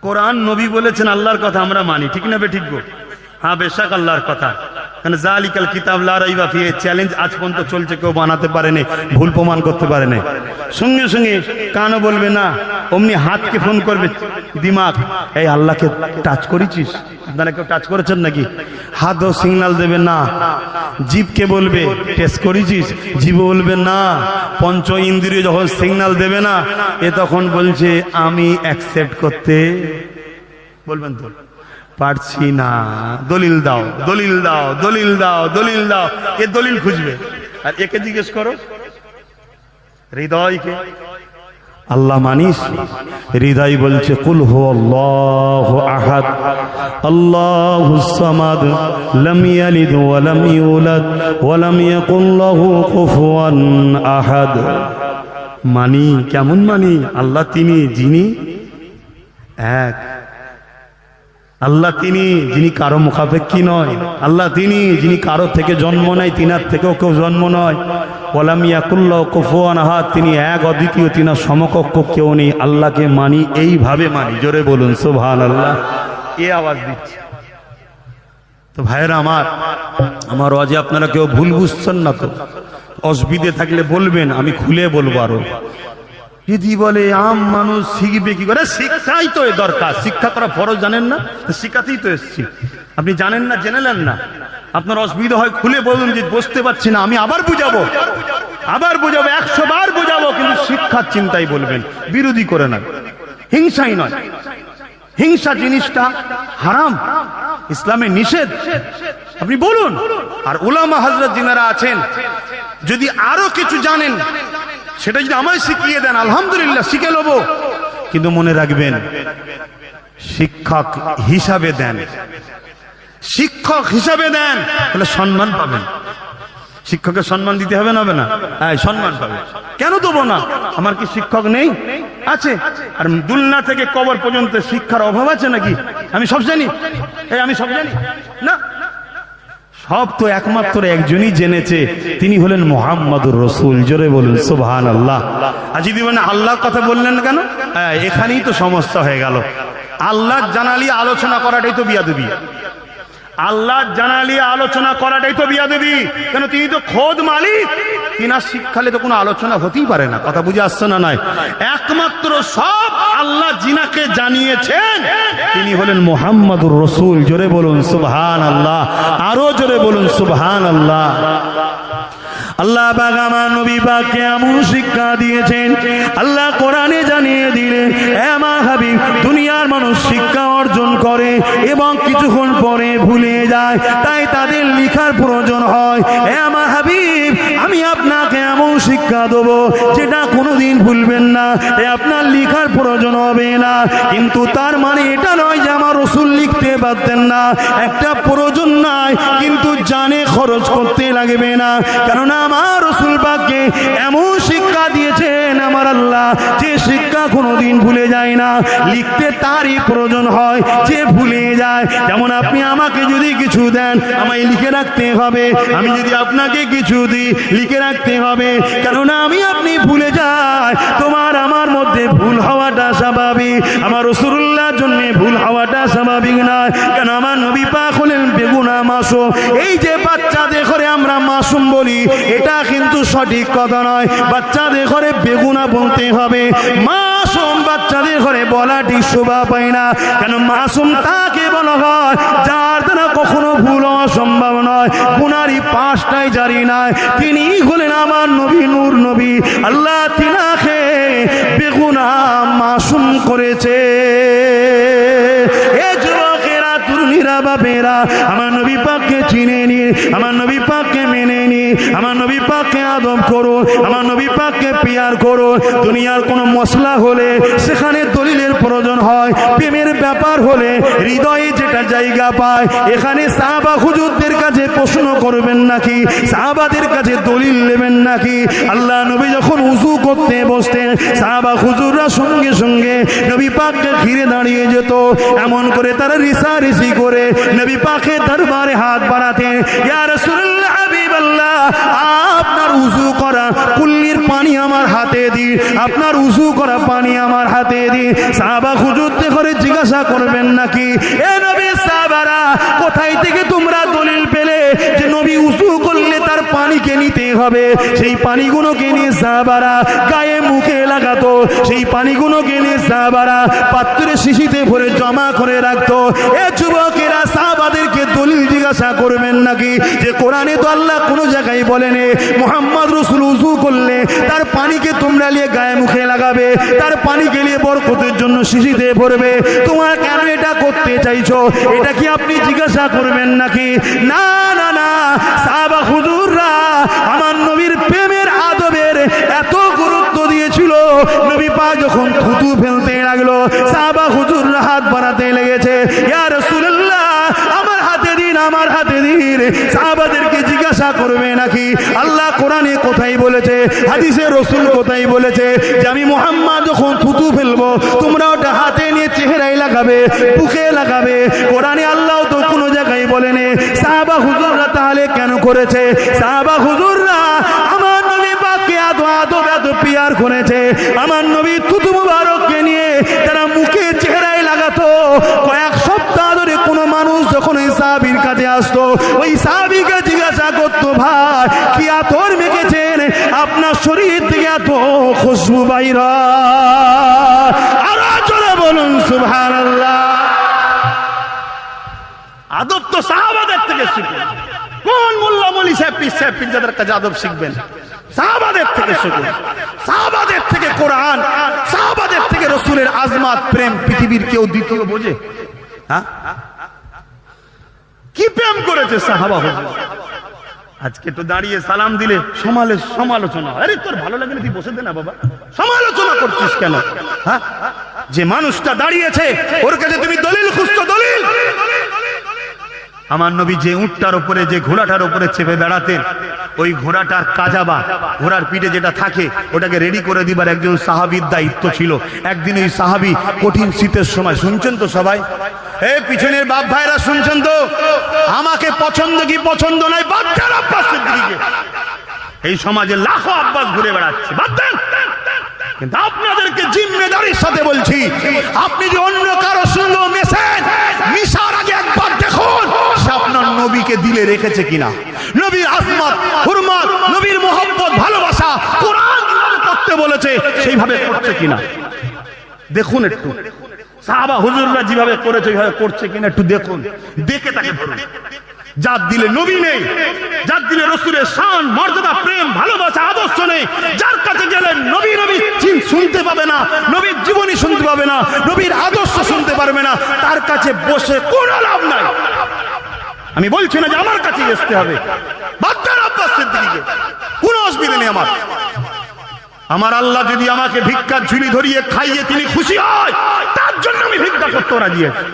কোরআন নবী বলেছেন আল্লাহর কথা আমরা মানি, ঠিক না বে ঠিক গো? হ্যাঁ বেশক আল্লাহর কথা। কারণ জালিকাল কিতাব লা রাইবা ফিহি চ্যালেঞ্জ আজ পর্যন্ত চলছে, কেউ বানাতে পারেনি, ভুল প্রমাণ করতে পারেনি। সঙ্গে সঙ্গে কানও বলবে না, অমনি হাতকে ফোন করবে দিমাগ, এই আল্লাহকে টাচ করেছিস? আপনারা কেউ টাচ করেছেন নাকি? হাতও সিগন্যাল দেবে না। জিভকে বলবে টেস্ট করেছিস? জিভ বলবে না। পঞ্চ ইন্দ্রিয় যখন সিগন্যাল দেবে না, এ তখন বলছে আমি অ্যাকসেপ্ট করতে বলবেন তো পারছি না, দলিল দাও, দলিল দাও, দলিল দাও, দলিল দাও। এ দলিল খুঁজবে। আর একে জিজ্ঞেস করো হৃদয়কে, আল্লাহ মানিস? হৃদয় বলছে কুল হুয়াল্লাহু আহাদ আল্লাহুস সামাদ লাম ইয়ালিদ ওয়া লাম ইউলাদ ওয়া লাম ইয়াকুল লাহু কুফুয়ান আহাদ। মানি, কেমন মানি? আল্লাহ তিনি যিনি এক, আল্লাহ তিনি যিনি কারো মুখাপেক্ষী নয়, আল্লাহ তিনি যিনি কারো থেকে জন্ম নেয়, তিনার থেকেও কেউ জন্ম নয়। ওয়ালাম ইয়াকুল লাহু কুফুয়ান আহাদ, তিনি এক অদ্বিতীয়, তিনার সমকক্ষ কেউ নেই। আল্লাহকে মানি, এইভাবে মানি। জোরে বলুন সুবহানাল্লাহ। এ আওয়াজ দিচ্ছে তো ভাইরা আমার ওয়াজে আপনারা কেউ ভুল বুঝছেন না তো? অসুবিধে থাকলে বলবেন, আমি খুলে বলবো। আরো যদি বলে আম মানুষ শিখবে কি করে? শিক্ষাই তো দরকার। শিক্ষা করা ফরজ, জানেন না? শিক্ষাতেই তো এসছি। আপনি জানেন না, জেনেলেন না। আপনার অসুবিধা হয় খুলে বলুন যে বুঝতে পারছি না, আমি আবার বুঝাবো, আবার বুঝাবো, 100 বার বুঝাবো, কিন্তু শিক্ষার চিন্তাই বলবেন, বিরোধী করে না। হিংসাই নয়, হিংসা জিনিসটা হারাম, ইসলামে নিষেধ। আপনি বলুন। আর উলামা হযরত যিনারা আছেন, যদি আরো কিছু জানেন সেটা যদি আমায় শিখিয়ে দেন, আলহামদুলিল্লাহ শিখে নেব। কিন্তু মনে রাখবেন, শিক্ষক হিসাবে দেন, শিক্ষক হিসাবে দেন, তাহলে সম্মান পাবেন। শিক্ষকের সম্মান দিতে হবে না? হবে না? হ্যাঁ, সম্মান পাবে। কেন দেবো না? আমার কি শিক্ষক নেই? আছে। আর দুলনা থেকে কবর পর্যন্ত শিক্ষার অভাব আছে নাকি? আমি সব জানি, আমি সব জানি না। সব তো একমাত্র একজনই জেনেছে, তিনি হলেন মুহাম্মাদুর রাসূল। জোরে বলুন সুবহানাল্লাহ। আর যদি বলেন আল্লাহর কথা বললেন কেন, এখানেই তো সমস্যা হয়ে গেল। আল্লাহ জানালি আলোচনা করাটাই তো বিয়াদবি। আল্লাহ জানালি আলোচনা করাটাই তো বিয়াদবি। কেন? তিনি তো খোদ মালিক, তিনার শিক্ষালে তো কোনো আলোচনা হতেই পারে না। কথা বুঝে আসছে না? নয়, একমাত্র সব আল্লাহ জিনাকে জানিয়েছেন, তিনি হলেন মুহাম্মাদুর রাসূল। জোরে বলুন সুবহানাল্লাহ। আরো জোরে বলুন সুবহানাল্লাহ। আল্লাহ পাক আমার নবী পাককে এমন শিক্ষা দিয়েছেন, আল্লাহ কোরআনে জানিয়ে দিলেন, হে আমার হাবিব, দুনিয়ার মানুষ শিক্ষা অর্জন করে এবং কিছুক্ষণ পরে ভুলে যায়, তাই তাদের লেখার প্রয়োজন হয়। হে আমার হাবিব, আমি আপনাকে এমন শিক্ষা দেবো যেটা কোনোদিন ভুলবেন না, আপনার লেখার প্রয়োজন হবে না। কিন্তু তার মানে এটা নয় যে আমার রাসূল লিখতে পারতেন না। একটা প্রয়োজন নাই, কিন্তু জানে খরচ করতে লাগবে না। কেননা আমার রাসূল পাককে এমন শিক্ষা দিয়েছেন আমার আল্লাহ, যে শিক্ষা কোনোদিন ভুলে যায় না। লিখতে তারই প্রয়োজন হয়, যে ভুলে যায়। যেমন আপনি আমাকে যদি কিছু দেন, আমায় লিখে রাখতে হবে। আমি যদি আপনাকে কিছু দিই, লিখে রাখতে হবে। কেননা আমি আপনি ভুলে যাই, তোমার আমার মধ্যে ভুল হওয়াটা স্বাভাবিক। আমার রাসূলুল্লাহর জন্য ভুল হওয়াটা স্বাভাবিক নয়। কেন? আমার নবী পাক হলেন বেগুনা মাসুম। এই যে বাচ্চাদের ঘরে আমরা মাসুম বলি, এটা কিন্তু সঠিক কথা নয়। বাচ্চাদের ঘরে বেগুনা বলতে হবে। মাসুম বাচ্চাদের ঘরে বলাটি শোভা পায় না। কেন? মাসুম তাকে বলা হয় যার দ্বারা কখনো ভুল হওয়া সম্ভব নয়, গুনারই পাশটাই জারি নয়। তিনি হলেন আমার নবী, নূর নবী। আল্লাহ তিনাকে বেগুনা মাসুম করেছে। এ যুবকেরা, তরুণীরা, মায়েরা বাপেরা, আমার নবী পাককে চিনে নিয়ে, আমার নবী পাককে মেনে নিয়ে, আমার নবী পাককে আদব করুন, আমার নবী পাককে পিয়ার করুন। দুনিয়ার কোনো মশলা হলে সেখানে দলিলের প্রয়োজন হয়, প্রেমের ব্যাপার হলে হৃদয়ে যেটা জায়গা পায়, এখানে সাহাবা হুজুরদের কাছে প্রশ্ন করবেন নাকি, সাহাবাদের কাছে দলিল নেবেন নাকি? আল্লাহ নবী যখন উযু করতে বসতেন, সাহাবা হুজুররা সঙ্গে সঙ্গে নবী পাককে ঘিরে দাঁড়িয়ে যেত, এমন করে তারা রিসারিসি করে নবী পাকের দরবারে হাত বাড়াতেন, ইয়া রাসূলুল্লাহ হাবিবাল্লাহ, আপনার উযু করা কুল্লির পানি আমার হাতে দিন, আপনার উযু করা পানি আমার হাতে দিন। সাহাবা হুজুরদের করে জিজ্ঞাসা করবেন নাকি, এ নবী সাহাবারা, কোথায় থেকে তোমরা দলিল পেলে যে নবী উযু করলে তার পানিকে নিতে হবে? সেই পানিগুলোকে নিয়ে সাহাবারা গায়ে মুখে লাগাতো, সেই পানিগুলোকে নিয়ে সাহাবারা পাত্রে শিশিতে ভরে জমা করে রাখতো। এ যুবকেরা, সাহাবাদেরকে দলিল জিজ্ঞাসা করবেন নাকি যে কোরআনে তো আল্লাহ কোনো জায়গায় বলেন মুহাম্মদ রাসূল উযু করলে তার পানিকে তোমরা নিয়ে গায়ে মুখে লাগাবে, তার পানিকে নিয়ে বরকতের জন্য শিশিতে ভরবে, তোমরা কেন এটা করতে চাইছো? এটা কি আপনি জিজ্ঞাসা করবেন নাকি? না না না, সাহাবা হুজুররা আমার নবীর প্রেমের আদবের এত গুরুত্ব দিয়েছিল, নবী পাক যখন থুতু ফেলতে লাগলো, সাহাবা হুজুররা হাত বাড়াতে লেগেছে, ইয়া রাসূলুল্লাহ, আমার হাতে দিন, আমার হাতে দিন। সাহাবাদেরকে জিজ্ঞাসা করবে নাকি আল্লাহ কোরআনে কোথায় বলেছে, হাদিসে রাসূল কোথায় বলেছে যে আমি মুহাম্মদ যখন থুতু ফেলবো তোমরা ওটা হাতে নিয়ে চেহারায় লাগাবে, বুকে লাগাবে? কোরআনে আল্লাহ তো কোনো জায়গায় বলেনি। সাহাবা হুজুররা তাহলে কেন করেছে? সাহাবা হুজুররা আমার নবী পাককে এত পিয়ার করেছে, আমার নবী থুতু মুবারককে নিয়ে তারা মুখে চেহারায় লাগাতো। কয়েক সপ্তাহ ধরে কোনো মানুষ যখন ওই সাহাবীর কাছে আসতো, ওই সাহাবীকে জিজ্ঞাসা করতো, ভাই কি আতর মেখেছেন, আপনার শরীর থেকে এত খুশবু বাইর হয়? আরো জোরে বলুন সুবহানাল্লাহ। আদব তো সাহাবাদের থেকে শিখুন। কোন মোল্লা মৌলী সাহেব পীর সাহেব পীরজাদার কাছে আদব শিখবেন? সাহাবাদের থেকে শিখুন, সাহাবাদের থেকে কোরআন, সাহাবাদের থেকে রাসূলের আজমাত প্রেম পৃথিবীর কেউ দ্বিতীয় বোঝে? হ্যাঁ, কি প্রেম করেছে সাহাবা হুজুর। আজকে তো দাঁড়িয়ে সালাম দিলে সমালোচনা, আরে তোর ভালো লাগে না তুই বসে দে না বাবা, সমালোচনা করছিস কেন? হ্যাঁ, যে মানুষটা দাঁড়িয়েছে ওর কাছে তুমি দলিল খুঁজছো, দলিল। আমার নবী যে উটটার উপরে, যে ঘোড়াটার উপরে চেপে বেড়াতেন, ওই ঘোড়াটার কাজাবা, ঘোড়ার পিঠে যেটা থাকে ওটাকে রেডি করে দিবার একজন সাহাবীর দায়িত্ব ছিল। একদিন ওই সাহাবী কঠিন শীতের সময়, শুনছেন তো সবাই, এই পিছনের বাপ ভাইরা শুনছেন তো, আমাকে পছন্দ কি পছন্দ নাই বাদ দেন আব্বাস সিদ্দিকীকে। এই সমাজে লাখো আব্বাস ঘুরে বেড়াচ্ছে, বাদ দেন। কিন্তু আপনাদেরকে জিম্মেদারির সাথে বলছি, আপনি যে অন্য কারো সঙ্গে মেশেন, মিশার আগে একবার দেখুন সে আপনার নবীকে দিলে রেখেছে কিনা, নবীর আজমত হুরমত, নবীর মোহাব্বত ভালোবাসা কোরআন যেভাবে করতে বলেছে সেইভাবে করছে কিনা দেখুন। একটু সাহাবা হুজুররা যেভাবে করেছে ওইভাবে করছে কিনা একটু দেখুন, দেখে তাকে ধরুন। যার দিলে নবী নেই, যার দিলে রাসূলের শান মর্যাদা প্রেম ভালোবাসা আদর্শ নেই, যার কাছে গেলে নবী শুনতে পাবে না, নবীর জীবনী শুনতে পাবে না, নবীর আদর্শ শুনতে পারবে না, তার কাছে বসে কোনো লাভ নাই। আমি বলছি না যে আমার কাছে আসতে হবে, বাদ দেন আব্বাস সিদ্দিকীকে, কোনো অসুবিধা নেই। আমার আল্লাহ যদি আমাকে ভিক্ষার ঝুলি ধরিয়ে খাইয়ে তিনি খুশি হয়, তার জন্য আমি ভিক্ষা করতে রাজি আছি।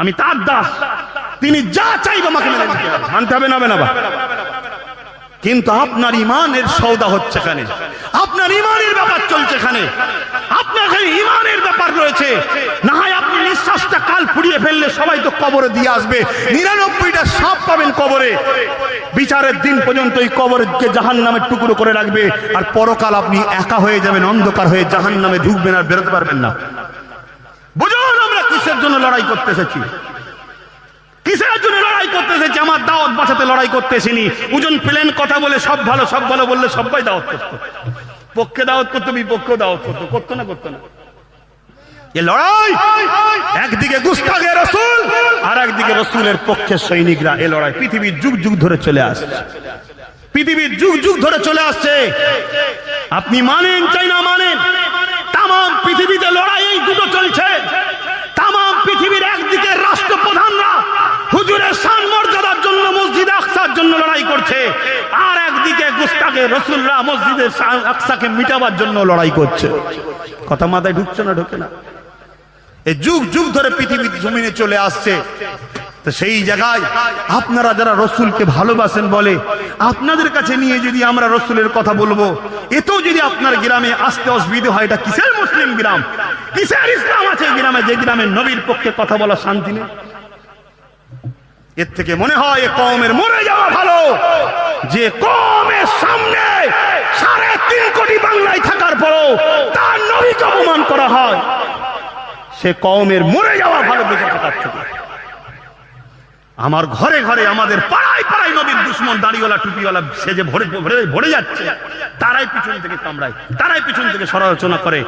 আমি তার দাস, তিনি যা চাইবে আমাকে মেনে নিতে হবে, মানতে হবে না বাবা। কিন্তু আপনার ইমানের সওদা হচ্ছে এখানে, আপনার ইমানের ব্যাপার চলছে এখানে, আপনার এখানে ইমানের ব্যাপার রয়েছে। না হয় আপনি নিঃশ্বাসটা কাল ফুরিয়ে ফেললে সবাই তো কবরে দিয়ে আসবে, 99টা সাপ পাবেন কবরে, বিচারের দিন পর্যন্ত এই কবরকে জাহান্নামের টুকরো করে রাখবে, আর পরকাল আপনি একা হয়ে যাবেন, অন্ধকার হয়ে জাহান্নামে ঢুকবেন আর বেরোতে পারবেন না। বুঝুন আমরা কিসের জন্য লড়াই করতে এসেছি, কিসের জন্য লড়াই করতে এসেছি? আমার দাওয়াত বাঁচাতে লড়াই করতে এসেনি। ওজন প্লেন কথা বলে সব ভালো সব ভালো বললে সবাই দাওয়াত করতো, পক্ষে দাওয়াত করতো, বিপক্ষেও দাওয়াত করতো, করতো না করতো না? এ লড়াই একদিকে গুস্তাখে রাসূল আর একদিকে রাসূলের পক্ষের সৈনিকরা, এ লড়াই পৃথিবীর যুগ যুগ ধরে চলে আসছে, পৃথিবীর যুগ যুগ ধরে চলে আসছে। আপনি মানেন চাই না মানেন, তাম পৃথিবীতে লড়াই এই দুটো চলছে। তাম পৃথিবীর একদিকে রাষ্ট্রপ্রধানরা আজকে রাসূলরা মসজিদে আকসাকে মিটাবার জন্য লড়াই করছে। কথা মাথায় ঢুকছে না? ঢোকে না? এই যুগ যুগ ধরে পৃথিবীর জমিনে চলে আসছে। তো সেই জায়গায় আপনারা যারা রসুলকে ভালোবাসেন বলে আপনাদের কাছে নিয়ে যদি আমরা রসুলের কথা বলবো, এতেও যদি আপনার গ্রামে আসতে অসুবিধা হয়, এটা কিসের মুসলিম গ্রাম, কিসের ইসলাম আছে গ্রামে, যে গ্রামে নবীর পক্ষে কথা বলা শান্তি নেই? এর থেকে মনে হয় এ কওমের মরে যাওয়া ভালো। যে কওমের সামনে 3.5 কোটি বাংলায় থাকার পরও তার নবীকে অপমান করা হয়, সে কওমের মরে যাওয়া ভালো বেঁচে থাকার থেকে। আমার ঘরে ঘরে, আমাদের পাড়ায় পাড়ায় নবীর দুশ্মন দাড়িওয়ালা টুপিওয়ালা সেজে ভরে যাচ্ছে। তারাই পিছন থেকে কামড়ায়, তারাই পিছন থেকে সমালোচনা করে।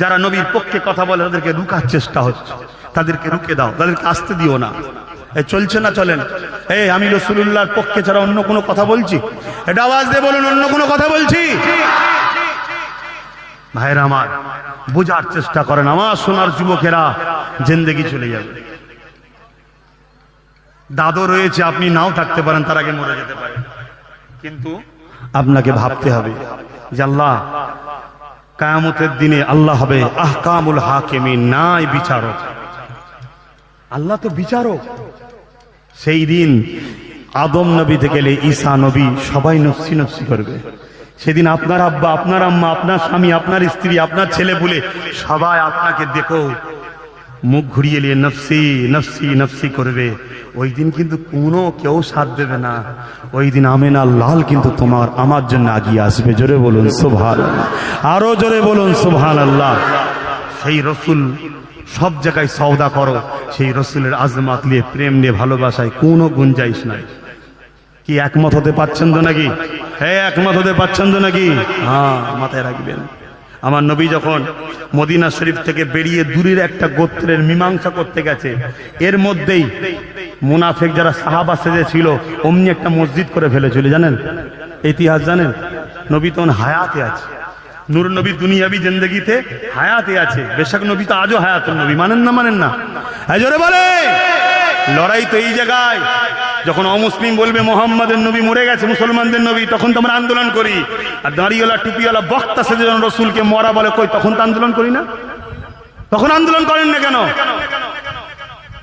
যারা নবীর পক্ষে কথা বলে তাদেরকে রুকার চেষ্টা হচ্ছে। তাদেরকে রুকে দাও, তাদেরকে আসতে দিও না। চলছে না? চলেন। আমি রাসূলুল্লাহর পক্ষে ছাড়া অন্য কোনো কথা বলছি? এটা আওয়াজ দিয়ে বলুন, অন্য কোনো কথা বলছি? ভাইরা আমার, বোঝার চেষ্টা করেন। আমার সোনার যুবকেরা, জিন্দেগি চলে যাবে। দাদু রয়েছে, আপনি নাও থাকতে পারেন, তার আগে মরে যেতে পারেন। কিন্তু আপনাকে ভাবতে হবে যে আল্লাহ কিয়ামতের দিনে আল্লাহ হবে আহকামুল হাকিমিন, ন্যায় বিচারক। আল্লাহ তো বিচারক। সেই দিন আদম নবী থেকে ঈসা নবী সবাই নফসি নফসি করবে। সেদিন আপনার আব্বা, আপনার আম্মা, আপনার স্বামী, আপনার স্ত্রী, আপনার ছেলে বলে সবাই আপনাকে দেখো মুখ ঘুরিয়ে নিয়ে নফসি নফসি নফসি করবে। ওই দিন কিন্তু কোনো কেউ সাথ দেবে না। ওই দিন আমেনা লাল কিন্তু তোমার আমার জন্য আগিয়ে আসবে। জোরে বলুন সুবহানাল্লাহ, আরো জোরে বলুন সুবহানাল্লাহ। সেই রসুল সব জায়গায় সওদা করো, সেই রসুলের আজমাত নিয়ে, প্রেম নিয়ে, ভালোবাসায় কোনো গুঞ্জাইশ নাই। কি একমত হতে পারছেন তো নাকি? হ্যাঁ, একমত হতে পারছেন তো নাকি? হ্যাঁ, মাথায় রাখবেন। আমার নবী যখন মদিনা শরীফ থেকে বেরিয়ে দূরের একটা গোত্রের মীমাংসা করতে গেছে, এর মধ্যেই মুনাফিক যারা সাহাবা সেজে ছিল অমনি একটা মসজিদ করে ফেলেছিল। জানেন ইতিহাস? জানেন? নবী তখন হায়াতে আছে। নূর নবী দুনিয়াবি জিন্দেগিতে হায়াতে আছে। বেশক নবী তো আজও হায়াতুন নবী। মানেন না? মানেন না? জোরে বলে। লড়াই তো এই জায়গায়, যখন অমুসলিম বলবে মোহাম্মদের নবী মরে গেছে, মুসলমানদের নবী, তখন তো আমরা আন্দোলন করি। আর দাঁড়িওয়ালা টুপিওয়ালা বক্তা সেজে যখন রসুলকে মরা বলে, কই তখন তো আন্দোলন করি না? তখন আন্দোলন করেন না কেন?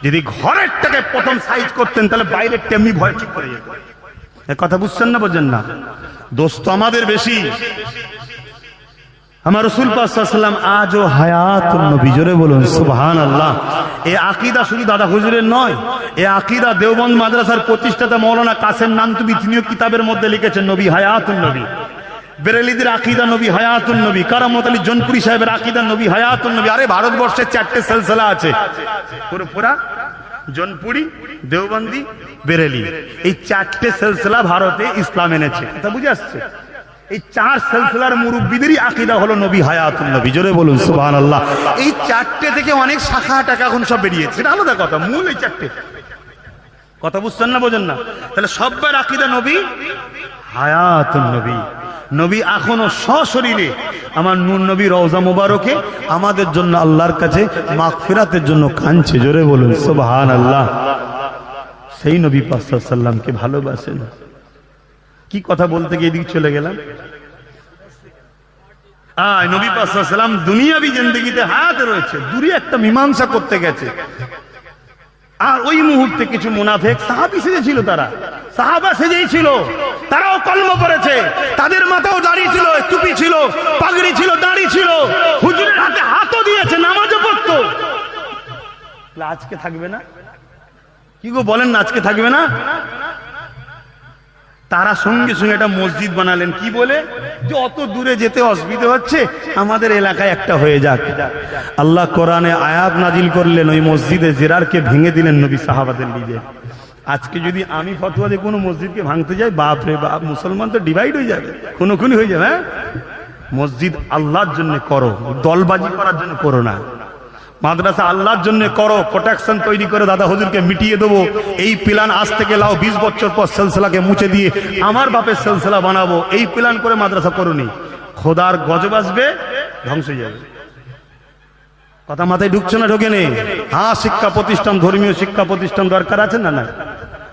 যদি ঘরেরটাকে প্রথম সাইজ করতেন তাহলে বাইরের তেমনি ভয় ঠিক করে যেত। এ কথা বুঝছেন না? বোঝেন না? দোষ তো আমাদের বেশি। আমার রাসূল পাক সাল্লাল্লাহু আলাইহি ওয়াসাল্লাম আজও হায়াতুন নবী। জোরে বলুন সুবহানাল্লাহ। এই আকীদা শুধু দাদা হুজুরের নয়, এই আকীদা দেওবন্দ মাদ্রাসার প্রতিষ্ঠাতা মাওলানা কাসেম নানতুবি তিনিও কিতাবের মধ্যে লিখেছেন নবী হায়াতুন নবী। বেরেলিদের আকীদা নবী হায়াতুন নবী। কারামত আলী জনপুরি সাহেবের আকীদা নবী হায়াতুন নবী। আরে ভারতবর্ষে 4টে সিলসিলা আছে, পুরোপুরা জনপুরি, দেওবন্দি, বেরেলি। এই 4টে সিলসিলা ভারতে ইসলাম এনেছে। এটা বুঝে আসছে? এই 4 সিলসিলার মুরব্বিদেরই আকীদা হলো নবী হায়াতুন নবী। জোরে বলুন সুবহানাল্লাহ। এই 4টে থেকে অনেক শাখা টাকা এখন সব বেরিয়েছে, সেটা আলাদা কথা। মূল এই 4টে। কথা বুঝছেন না? বোঝেন না? তাহলে সবার আকীদা নবী হায়াতুন নবী। নবী এখনো সশরীরে আমার নূর নবী রওজা মুবারকে আমাদের জন্য আল্লাহর কাছে মাগফিরাতের জন্য কাঁদছে। জোরে বলুন সুবহানাল্লাহ। সেই নবী পাক সাল্লাল্লাহু আলাইহি ওয়াসাল্লামকে ভালোবাসেন। কি কথা বলতে গিয়ে এদিকে চলে গেলাম। নবী পাক সাল্লাল্লাহু আলাইহি ওয়াসাল্লাম দুনিয়াবি জিন্দেগিতে হায়াতে রয়েছে, দূরে একটা মীমাংসা করতে গেছে। আর ওই মুহূর্তে কিছু মুনাফিক সাহাবী সেজেছিল, তারা সাহাবা সেজেই ছিল, তারাও কলমা পড়েছে, তাদের মাথাও দাড়ি ছিল, টুপি ছিল, পাগড়ি ছিল, দাড়ি ছিল, হুজুরের হাতে হাতও দিয়েছে, নামাজও পড়তো। আজকে থাকবে না? কি গো বলেন না, আজকে থাকবে না? তারা সঙ্গে সঙ্গে একটা মসজিদ বানালেন। কি বলে? যে অত দূরে যেতে অসুবিধা হচ্ছে, আমাদের এলাকায় একটা হয়ে যাক। আল্লাহ কোরআনে আয়াত নাজিল করলেন, ওই মসজিদে জিরারকে ভেঙে দিলেন নবী সাহাবাদের নিজে। আজকে যদি আমি ফতোয়া দিয়ে কোনো মসজিদকে ভাঙতে যাই, বাপ রে বাপ, মুসলমান তো ডিভাইড হয়ে যাবে, খুনোখুনি হয়ে যাবে। হ্যাঁ, মসজিদ আল্লাহর জন্য করো, দলবাজি করার জন্য করো না। মাদ্রাসা আল্লাহর জন্য করো, প্রোটেকশন তৈরি করে দাদা হুজুরকে মিটিয়ে দেবো এই প্ল্যান আজ থেকে লাও, 20 বছর পর সিলসিলাকে মুছে দিয়ে আমার বাপের সিলসিলা বানাবো, এই প্ল্যান করে মাদ্রাসা করুনি, খোদার গজব আসবে, ধ্বংস হয়ে যাবে। কথা মাথায় ঢুকছে না? ঢোকে নেই? হ্যাঁ, শিক্ষা প্রতিষ্ঠান, ধর্মীয় শিক্ষা প্রতিষ্ঠান দরকার আছে না? না,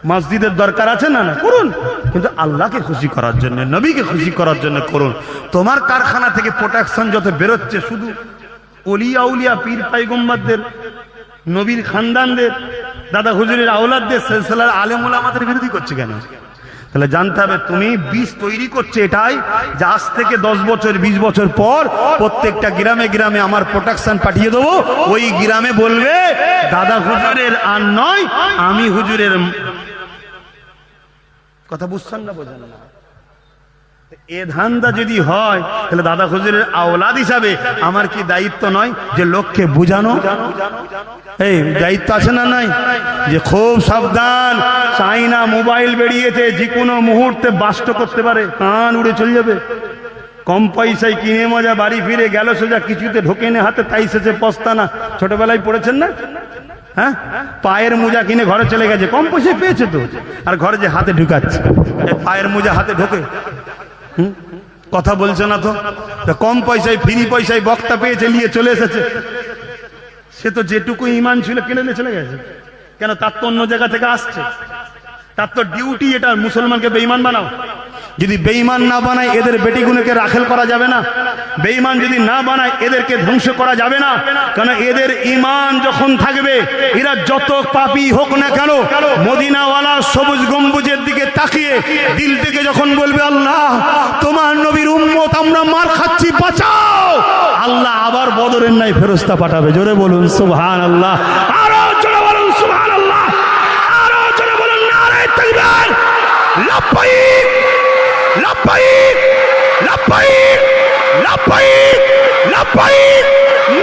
মসজিদের দরকার আছে না, না করুন, কিন্তু আল্লাহকে খুশি করার জন্য, নবীকে খুশি করার জন্য করুন। তোমার কারখানা থেকে প্রোটেকশন যত বেরোচ্ছে শুধু ওলিয়া উলিয়া পীর পাইগম্বরদের, নবীর খানদানদের, দাদা হুজুরের আওলাদদের সিলসিলার আলেম ওলামাদের বিরোধী করছে কেন? তাহলে জানতে হবে তুমি বীজ তৈরি করছে এটাই যে আজ থেকে 10 বছর 20 বছর পর প্রত্যেকটা গ্রামে গ্রামে আমার প্রোটেকশন পাঠিয়ে দেবো, ওই গ্রামে বলবে দাদা হুজুরের আর নয় আমি হুজুরের। কথা বুঝছেন না? বোঝেন না? এ ধান্দা যদি হয় তাহলে দাদা হুজুরের আওলাদ হিসাবে আমার কি দায়িত্ব নয় যে লোককে বুঝানো? এই দায়িত্ব আছে না নাই? যে খুব সাবধান, চাইনা মোবাইল বেরিয়েছে, যে কোনো মুহূর্তে বাস্ট করতে পারে, কান উড়ে চলে যাবে। কম পয়সায় কিনে মজা বাড়ি ফিরে গেল সোজা, কিছুতে ঢোকে নে হাতে, তাই সেছে পস্তানা। ছোটবেলায় পড়েছেন না? হ্যাঁ, পায়ের মোজা কিনে ঘরে চলে গেছে, কম পয়সায় পেয়েছে তো, আর ঘরে যে হাতে ঢুকাচ্ছে, পায়ের মোজা হাতে ঢোকে। কথা বলছে না তো? কম পয়সায় ফ্রি পয়সায় বক্তা পেয়েছে, নিয়ে চলে এসেছে। সে তো যেটুকু ইমান ছিল কিনে নিয়ে চলে গেছে। কেন? তার তো অন্য জায়গা থেকে আসছে, তার তো ডিউটি এটা মুসলমানকে বেঈমান বানাও। যদি বেঈমান না বানায় এদের বেটিগুলোকে রাখেল করা যাবে না, বেঈমান যদি না বানায় এদেরকে ধ্বংস করা যাবে না। কারণ এদের ঈমান যখন থাকবে, এরা যত পাপী হোক না কেন, মদিনাওয়ালা সবুজ গম্বুজের দিকে তাকিয়ে দিল থেকে যখন বলবে আল্লাহ তোমার নবীর উম্মত আমরা মার খাচ্ছি, বাঁচাও, আল্লাহ আবার বদরের নাই ফেরেশতা পাঠাবে। জোরে বলুন সুবহানাল্লাহ, আরো জোরে বলুন সুবহানাল্লাহ, আরো জোরে বলুন নারে তাকবীর, লাব্বাইক লাব্বাইক লাব্বাইক লাব্বাইক লাব্বাইক,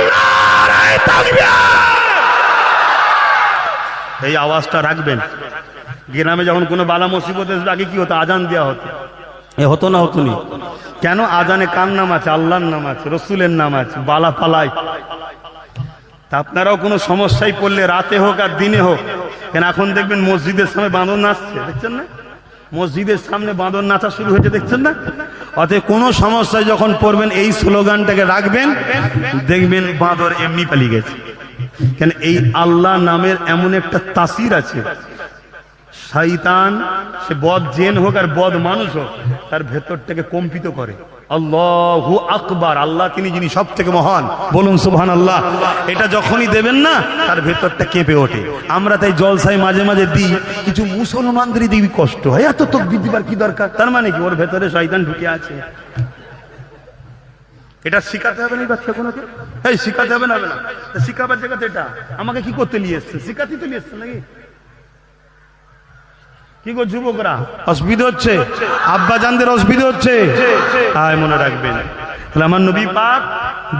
নারে তাকবীর। এই আওয়াজটা রাখবেন। গ্রামে যখন কোনো বালা মুসিবত আসবে আগে কি হতো? আজান দেওয়া হতো। এ হতো না? হতো নি? কেন? আজানে কার নাম আছে? আল্লাহর নাম আছে, রসুলের নাম আছে, বালা পালাই। তা আপনারাও কোনো সমস্যায় পড়লে রাতে হোক আর দিনে হোক, কেন এখন দেখবেন মসজিদের সামনে বাঁদর নাচছে, দেখছেন না? মসজিদের সামনে বাঁদর নাচা শুরু হয়েছে, দেখছেন না? অতএব কোনো সমস্যায় যখন পড়বেন এই স্লোগানটাকে রাখবেন, দেখবেন বাঁদর এমনি পালিয়ে গেছে। কেন? এই আল্লাহ নামের এমন একটা তাসির আছে, শয়তান সে বদ জিন হোক আর বদ মানুষ হোক, তার ভেতরটাকে কম্পিত করে। আল্লাহু আকবার, আল্লাহ তিনি যিনি সব থেকে মহান, বলুন সুবহানাল্লাহ। এটা যখনই দেবেন না তার ভেতরটা কেঁপে ওঠে। আমরা তাই জলসায় মাঝে মাঝে দিই, কিছু মুসলমানদেরই দিবি কষ্ট হয়, এত তাকবীর দিবার কি দরকার? তার মানে কি ওর ভেতরে শয়তান ঢুকে আছে। এটা শিখাতে হবে না বাচ্চা কোনোকে, এই শিখাতে হবে না, শিখাবার জায়গাতে এটা আমাকে কি করতে নিয়ে এসছে? শিখাতেই তো নিয়ে এসছে নাকি? কি গো যুবকরা, অসুবিধা হচ্ছে? আব্বা জানদের অসুবিধা হচ্ছে? আয় মনে রাখবেন, আমার নবী পাক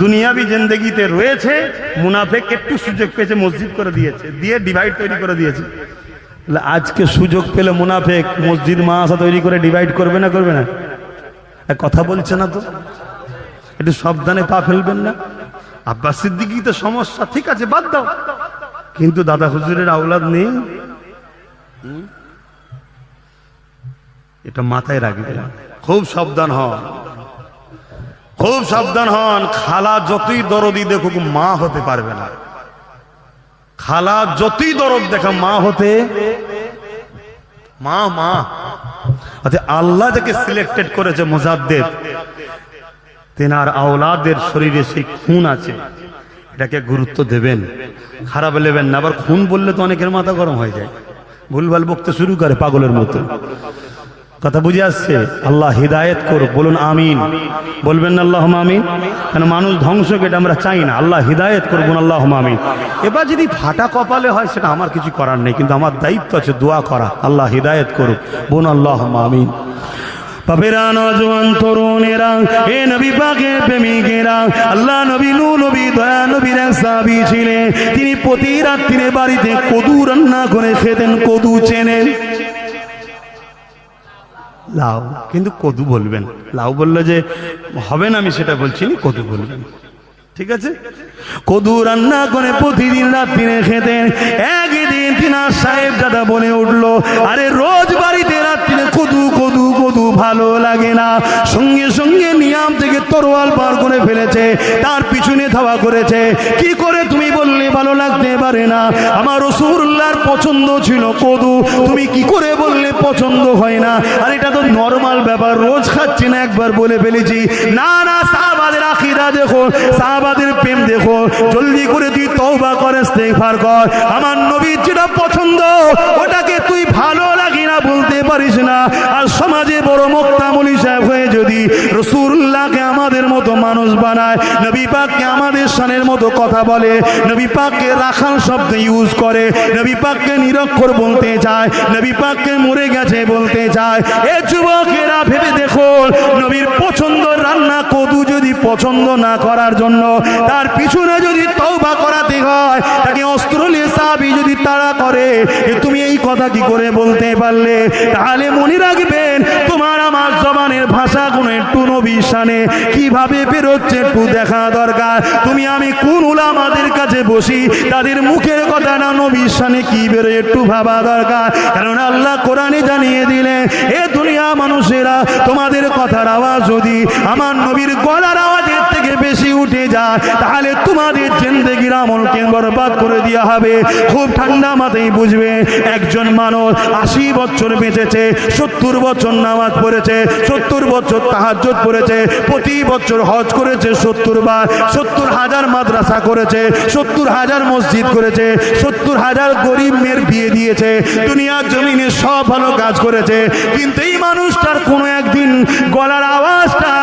দুনিয়াবি জিন্দেগিতে রয়েছে, মুনাফিক একটু সুযোগ পেয়েছে মসজিদ করে দিয়েছে, দিয়ে ডিভাইড তৈরি করে দিয়েছে। আজকে সুযোগ পেলে মুনাফিক মসজিদ মাদ্রাসা তৈরি করে ডিভাইড করবে না? করবে না? কথা বলছে না তো? একটু সাবধানে পা ফেলবেন না। আব্বাস সিদ্দিকী তো সমস্যা, ঠিক আছে বাদ দাও, কিন্তু দাদা হুজুরের আওলাদ নেই, এটা মাথায় রাখবেন। খুব সাবধান হন, খুব সাবধান হন। খালা যতই দরদি দেখুক মা হতে পারবে না। খালা যতই দরদ দেখা মা হতে, মা মা আচ্ছা, আল্লাহ যাকে সিলেক্টেড করেছে মুজাদ্দেদ, তেনার আওলাদের শরীরে সেই খুন আছে, এটাকে গুরুত্ব দেবেন, খারাপ নেবেন না। আবার খুন বললে তো অনেকের মাথা গরম হয়ে যায়, ভুলভাল বকতে শুরু করে পাগলের মতো। কথা বুঝে আসছে? আল্লাহ হিদায়েত করুক, বলুন আমিন। বলবেন না আল্লাহুম্মা আমিন? কেন মানুষ ধ্বংসকে এটা আমরা চাই না। আল্লাহ হিদায়েত করুন, আল্লাহুম্মা আমিন। এবার যদি ফাটা কপালে হয় সেটা আমার কিছু করার নেই, কিন্তু আমার দায়িত্ব আছে দোয়া করা। আল্লাহ হিদায়েত করুক, বলুন আল্লাহুম্মা আমিন। বাবেরা, নওজোয়ান তরুণেরা, এ নবী পাকের প্রেমিকেরা, আল্লাহ নবী নূহ নবী দয়া নবীর এক সাহাবী ছিলেন, তিনি প্রতি রাত্রিরে বাড়িতে কদু রান্না করে খেতেন। কদু চেনেন? লাউ, কিন্তু কদু বলবেন। লাউ বললে যে হবে না আমি সেটা বলছি না, কদু বলবেন, ঠিক আছে? কদু রান্না করে প্রতিদিন রাত্রিরে খেতেন। একদিন তিনার সাহেব দাদা বলে উঠলো, আরে রোজ বাড়িতে রাত্রিরে কদু কদু কদু ভালো লাগে না। সঙ্গে সঙ্গে নিয়াম থেকে তরোয়াল পার করে ফেলেছে, তার পিছনে ধাওয়া করেছে। কি করে তুমি বল বললে ভালো লাগতে পারে না। আমার রাসূলুল্লাহর পছন্দ ছিল কদু, তুমি কি করে বললে পছন্দ হয় না? আর এটা তো নরমাল ব্যাপার, রোজ খাচ্ছি না, একবার বলে ফেলেছি। না না, সাহাবাদের আকীদা দেখো, সাহাবাদের প্রেম দেখো। জলদি করে তুই তওবা কর, ইস্তেগফার কর। আমার নবীর যেটা পছন্দ ওটাকে তুই ভালো লাগে না বলতে পারিস না। আর সমাজে বড় মুক্তা মৌলী সাহেব হয়ে যদি রাসূলুল্লাহকে আমাদের মতো মানুষ বানায়, নবী পাককে আমাদের শানের মতো কথা বলে, নবী পাককে রাখাল শব্দ ইউজ করে, নবী পাককে নিরক্ষর বলতে চায়, নবী পাককে মরে গেছে বলতে চায়, এ যুবকেরা ভেবে দেখো, নবীর পছন্দ রান্না কদু যদি পছন্দ না করার জন্য তার পিছনে যদি তওবা করাতে হয়, তাকে অস্ত্র নিয়ে সাহাবী যদি তাড়া করে, তুমি এই কথা কি করে বলতে পারলে? তাহলে মনে রাখবেন, তোমার আমার জবানের ভাষাগুলো একটু নবীর শানে কিভাবে বেরোচ্ছে একটু দেখা দরকার। তুমি আমি কোন উলামাদের কাছে বসি, তাদের মুখের কথাটা নবীর শানে কি বেরোয় একটু ভাবা দরকার। কারণ আল্লাহ কোরআনে জানিয়ে দিলেন, এ দুনিয়া মানুষেরা, তোমাদের কথার আওয়াজ যদি আমার নবীর গলার আওয়াজের থেকে বেশি উঠে যায়, তাহলে তোমাদের জিন্দেগির আমলকে বরবাদ করে দেওয়া হবে। খুব ঠান্ডা মাথায় বুঝবে, একজন মানুষ 80 বছর বেঁচেছে, 70 বছর নামাজ পড়েছে, 70 বছর তাহাজ্জুদ পড়েছে, প্রতি বছর হজ করেছে 70 বার, 70,000 মাদ্রাসা করেছে, 70,000 মসজিদ করেছে, 70,000 গরিব মেয়ের বিয়ে দিয়েছে, দুনিয়ার জমিনে সব ভালো কাজ করেছে। কিন্তু এই মানুষটার কোনো একদিন গলার আওয়াজটা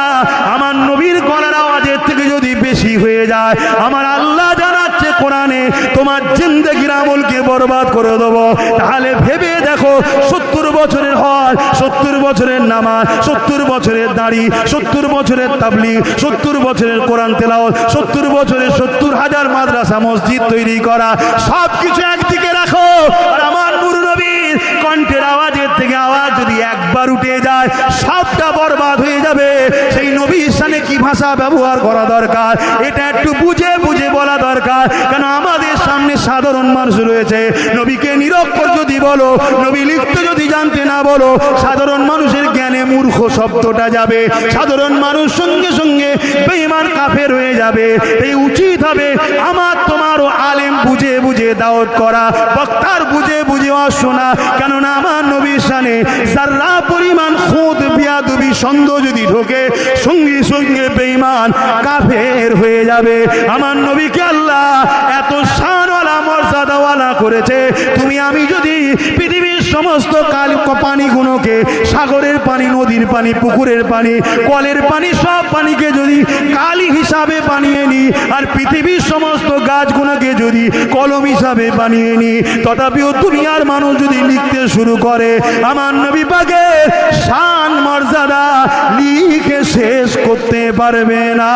আমার নবীর গলার আওয়াজের থেকে যদি বেশি হয়ে যায়, আমার আল্লাহ জানাচ্ছে কোরআনে, তোমার জিন্দেগির আমলকে বরবাদ করে দেবো। তাহলে ভেবে দেখো, 70 বছরের হজ, 70 বছরের নামাজ, 70 বছরের দাড়ি, 70 বছরের তাবলীগ, 70 বছরের কোরআন তেলাওয়াত, 70 বছরের 70,000 মাদ্রাসা মসজিদ তৈরি করা, সব কিছু একদিকে রাখো, আর আমার নূর নবীর কণ্ঠের আওয়াজের থেকে আওয়াজ যদি একবার উঠে যায়, সবটা বরবাদ হয়ে যাবে। সেই নবীর শানে কি ভাষা ব্যবহার করা দরকার, এটা একটু বুঝে বুঝে বলা দরকার। কেন আমাদের সামনে সাধারণ মানুষ রয়েছে, নবীকে নিরক্ষর যদি বলো, নবী লিখতে যদি জানতে না বলো, সাধারণ মানুষের জ্ঞানে মূর্খ শব্দটা যাবে, সাধারণ মানুষ সঙ্গে সঙ্গে বেঈমান কাফের হয়ে যাবে। এই উচিত হবে আমার তোমারও আলেম বুঝে বুঝে দাওয়াত করা, বক্তার বুঝে বুঝে শোনা। কেননা আমার নবীর শানে যারা পরিমাণ খুদ বিয়াদবি সন্দেহ যদি ঢোকে, সঙ্গে সঙ্গে বেঈমান কাফের হয়ে যাবে। আমার নবীকে আল্লাহ এত শানওয়ালা মর্যাদাওয়ালা করেছে, তুমি আমি যদি পৃথিবীর সমস্ত পানিগুলোকে, সাগরের পানি, নদীর পানি, পুকুরের পানি, কলের পানি, সব পানিকে যদি কালি হিসাবে বানিয়ে নি, আর পৃথিবীর সমস্ত গাছগুলোকে যদি কলম হিসাবে বানিয়ে নি, তথাপিও দুনিয়ার মানুষ যদি লিখতে শুরু করে, আমার নবী পাকের শান মর্যাদা লিখে শেষ করতে পারবে না।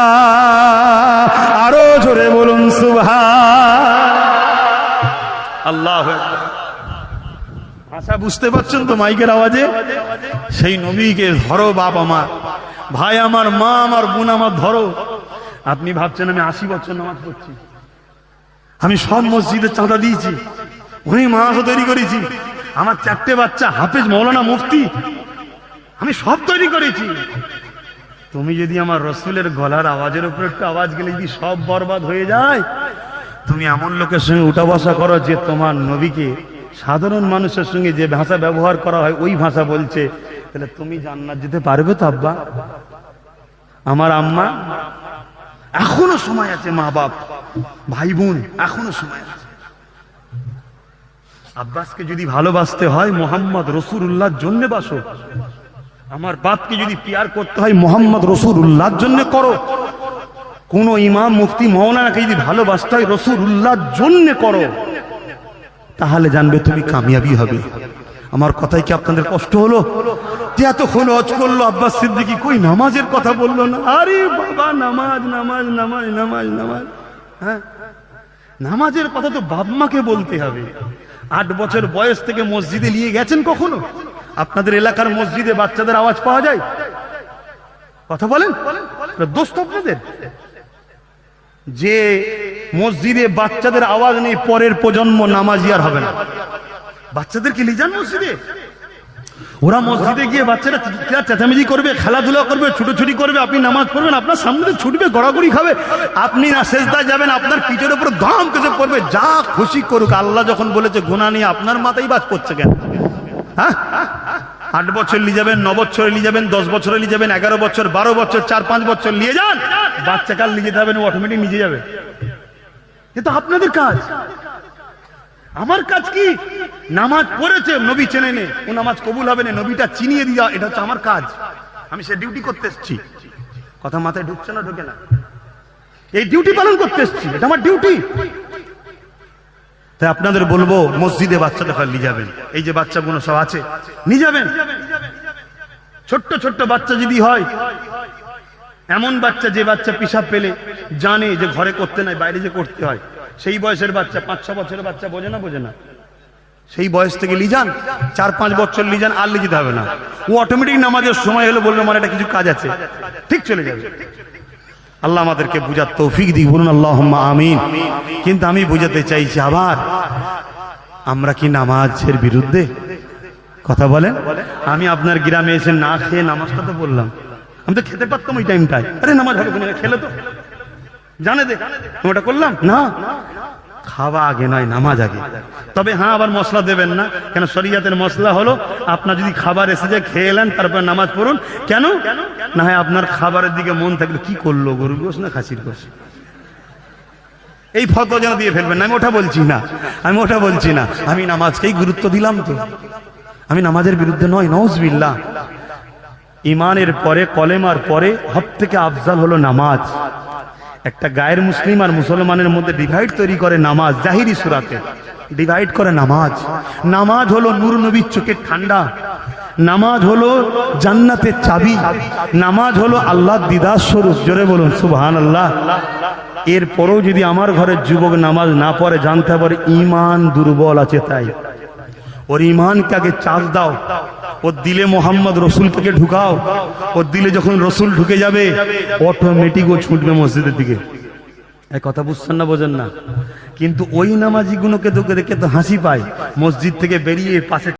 আরো জোরে বলুন সুবহান আল্লাহু আকবার। ভাষা বুঝতে পারছেন তো মাইকের আওয়াজে? সেই নবীকে ধরো, বাপ আমার, ভাই আমার, মা আমার, বোন আমার, ধরো। আপনি ভাবছেন আমি 80 বছর নামাজ পড়ছি, আমি সব মসজিদে চাঁদা দিয়েছি, উনি মাদ্রাসা তৈরি করেছি, আমার 4টে বাচ্চা হাফেজ, মৌলানা, মুফতি, আমি সব তৈরি করেছি। তুমি যদি আমার রসুলের গলার আওয়াজের উপর একটা আওয়াজ গেলে যদি সব বরবাদ হয়ে যায়, তুমি এমন লোকের সঙ্গে উঠা বসা করো যে তোমার নবীকে সাধারণ মানুষের সঙ্গে যে ভাষা ব্যবহার করা হয় ওই ভাষা বলছে, তাহলে তুমি জান্নাত যেতে পারবে তো? আব্বা, আমার আম্মা, এখনো সময় আছে, মা বাপ, ভাই বোন, এখনো সময় আছে। আব্বাসকে যদি ভালোবাসতে হয় মোহাম্মদ রসুল্লাহর জন্য বাসো, আমার বাপকে যদি পিয়ার করতে হয় মোহাম্মদ রসুল্লাহর জন্য করো, কোন ইমাম, মুফতি, মৌলানাকে যদি ভালোবাসতে হয় রসুল্লাহর জন্য করো, তাহলে জানবে তুমি কামিয়াবি হবে। আমার কথায় কি আপনাদের কষ্ট হলো? যে এতক্ষণ হজ করলো, আব্বাস সিদ্দিকী কই নামাজের কথা বললো না? আরে বাবা, নামাজ নামাজ নামাজ নামাজ নামাজ, হ্যাঁ, নামাজের কথা তো বাপ মাকে বলতে হবে। 8 বছর বয়স থেকে মসজিদে নিয়ে গেছেন কখনো? আপনাদের এলাকার মসজিদে বাচ্চাদের আওয়াজ পাওয়া যায়? কথা বলেন, দোস্ত আপনাদের যে মসজিদে বাচ্চাদের আওয়াজ নেই, পরের প্রজন্ম নামাজি আর হবে না। বাচ্চাদেরকে নিয়ে যান মসজিদে, ওরা মসজিদে গিয়ে বাচ্চারা চিৎকার চেঁচামেচি করবে, খেলাধুলা করবে, ছুটোছুটি করবে, আপনি নামাজ পড়বেন, আপনার সামনে ছুটবে, গড়াগড়ি খাবে, আপনি না সেজদায় যাবেন, আপনার পিঠের উপর দাম কেসে পড়বে, যা খুশি করুক। আল্লাহ যখন বলেছে গুনাহ নিয়ে আপনার মাথায় বাজ করছে কেন? হ্যাঁ, 8 বছর নিয়ে যাবেন, 9 বছরে নিয়ে যাবেন, 10 বছরে নিয়ে যাবেন, 11 বছর, 12 বছর, 4-5 বছর নিয়ে যান, বাচ্চা কাল নিয়ে যেতে হবে, অটোমেটিক নিজে যাবে। কিন্তু আপনাদের কাজ, আমার কাজ কি? নামাজ পড়েছে, নবী চেনে নে, ও নামাজ কবুল হবে না, নবীটা চিনিয়ে দিয়া, এটা হচ্ছে আমার কাজ। আমি সে ডিউটি করতে এসেছি। কথা মাথায় ঢুকছে না? ঢোকে না? এই ডিউটি পালন করতে এসেছি, এটা আমার ডিউটি। তাই আপনাদের বলবো, মসজিদে বাচ্চাদের নিয়ে যাবেন। এই যে বাচ্চাগুলো সব আছে, নিয়ে যাবেন। ছোট্ট ছোট্ট বাচ্চা যদি হয়, এমন বাচ্চা যে বাচ্চা পিশাব পেলে জানে যে ঘরে করতে নাই, বাইরে যে করতে হয়, সেই বয়সের বাচ্চা, 5-6 বছরের বাচ্চা, বোঝে না? বোঝে না? সেই বয়স থেকে নিয়ে যান, 4-5 বছর নিয়ে যান, আর নিয়ে যেতে হবে না। ও অটোমেটিক নামাজের সময় হলে বলবে আমার একটা কিছু কাজ আছে, ঠিক চলে যাবে। আল্লাহ আমাদেরকে বুঝার তৌফিক দিক, বলুন আল্লাহুম্মা আমিন। কিন্তু আমি বুঝাতে চাইছি, আবার আমরা কি নামাজের বিরুদ্ধে? কথা বলেন। আমি আপনার গ্রামে এসে না খেয়ে নামাজটা তো বললাম, আমি তো খেতে পারতাম ওই টাইমটায়। আরে নামাজ হবে কিনা, খেলে তো জানে দে, ওটা করলাম না। খাওয়া আগে নয়, নামাজ আগে। তবে হ্যাঁ, আবার মশলা দেবেন না, কেন? শরীয়তের মশলা হলো আপনার যদি খাবার এসে যায়, খেয়ে এলেন, তারপর নামাজ পড়ুন। কেন? না হয় আপনার খাবারের দিকে মন থাকলে, কি করলো, গরুর গোশ না খাসির গোশ, এই ফতোয়া যেন দিয়ে ফেলবেন না। আমি ওটা বলছি না, আমি ওটা বলছি না। আমি নামাজকেই গুরুত্ব দিলাম, তো আমি নামাজের বিরুদ্ধে নয়, নাউজুবিল্লাহ। ইমানের পরে, কলেমার পরে সবথেকে আফজাল হলো নামাজ। একটা গায়ের মুসলিম আর মুসলমানের মধ্যে ডিভাইড তৈরি করে নামাজ, জাহিরি সূরাতে ডিভাইড করে নামাজ। নামাজ হলো নূর নবীর চোখের ঠান্ডা, নামাজ হলো জান্নাতের চাবি, নামাজ হলো আল্লাহর দিদার স্বরূপ। জোরে বলুন সুবহানাল্লাহ। এরপরেও যদি আমার ঘরের যুবক নামাজ না পড়ে, জানতে পারে ইমান দুর্বল আছে। তাই ওর ইমানকে আগে চার্জ দাও, ওর দিলে মোহাম্মদ রসুলকে ঢুকাও। ওর দিলে যখন রসুল ঢুকে যাবে, অটোমেটিক ও ছুটবে মসজিদের দিকে। এই কথা বুঝছেন না? বোঝেন না? কিন্তু ওই নামাজি গুলোকে দেখে তো হাসি পায়, মসজিদ থেকে বেরিয়ে পাশে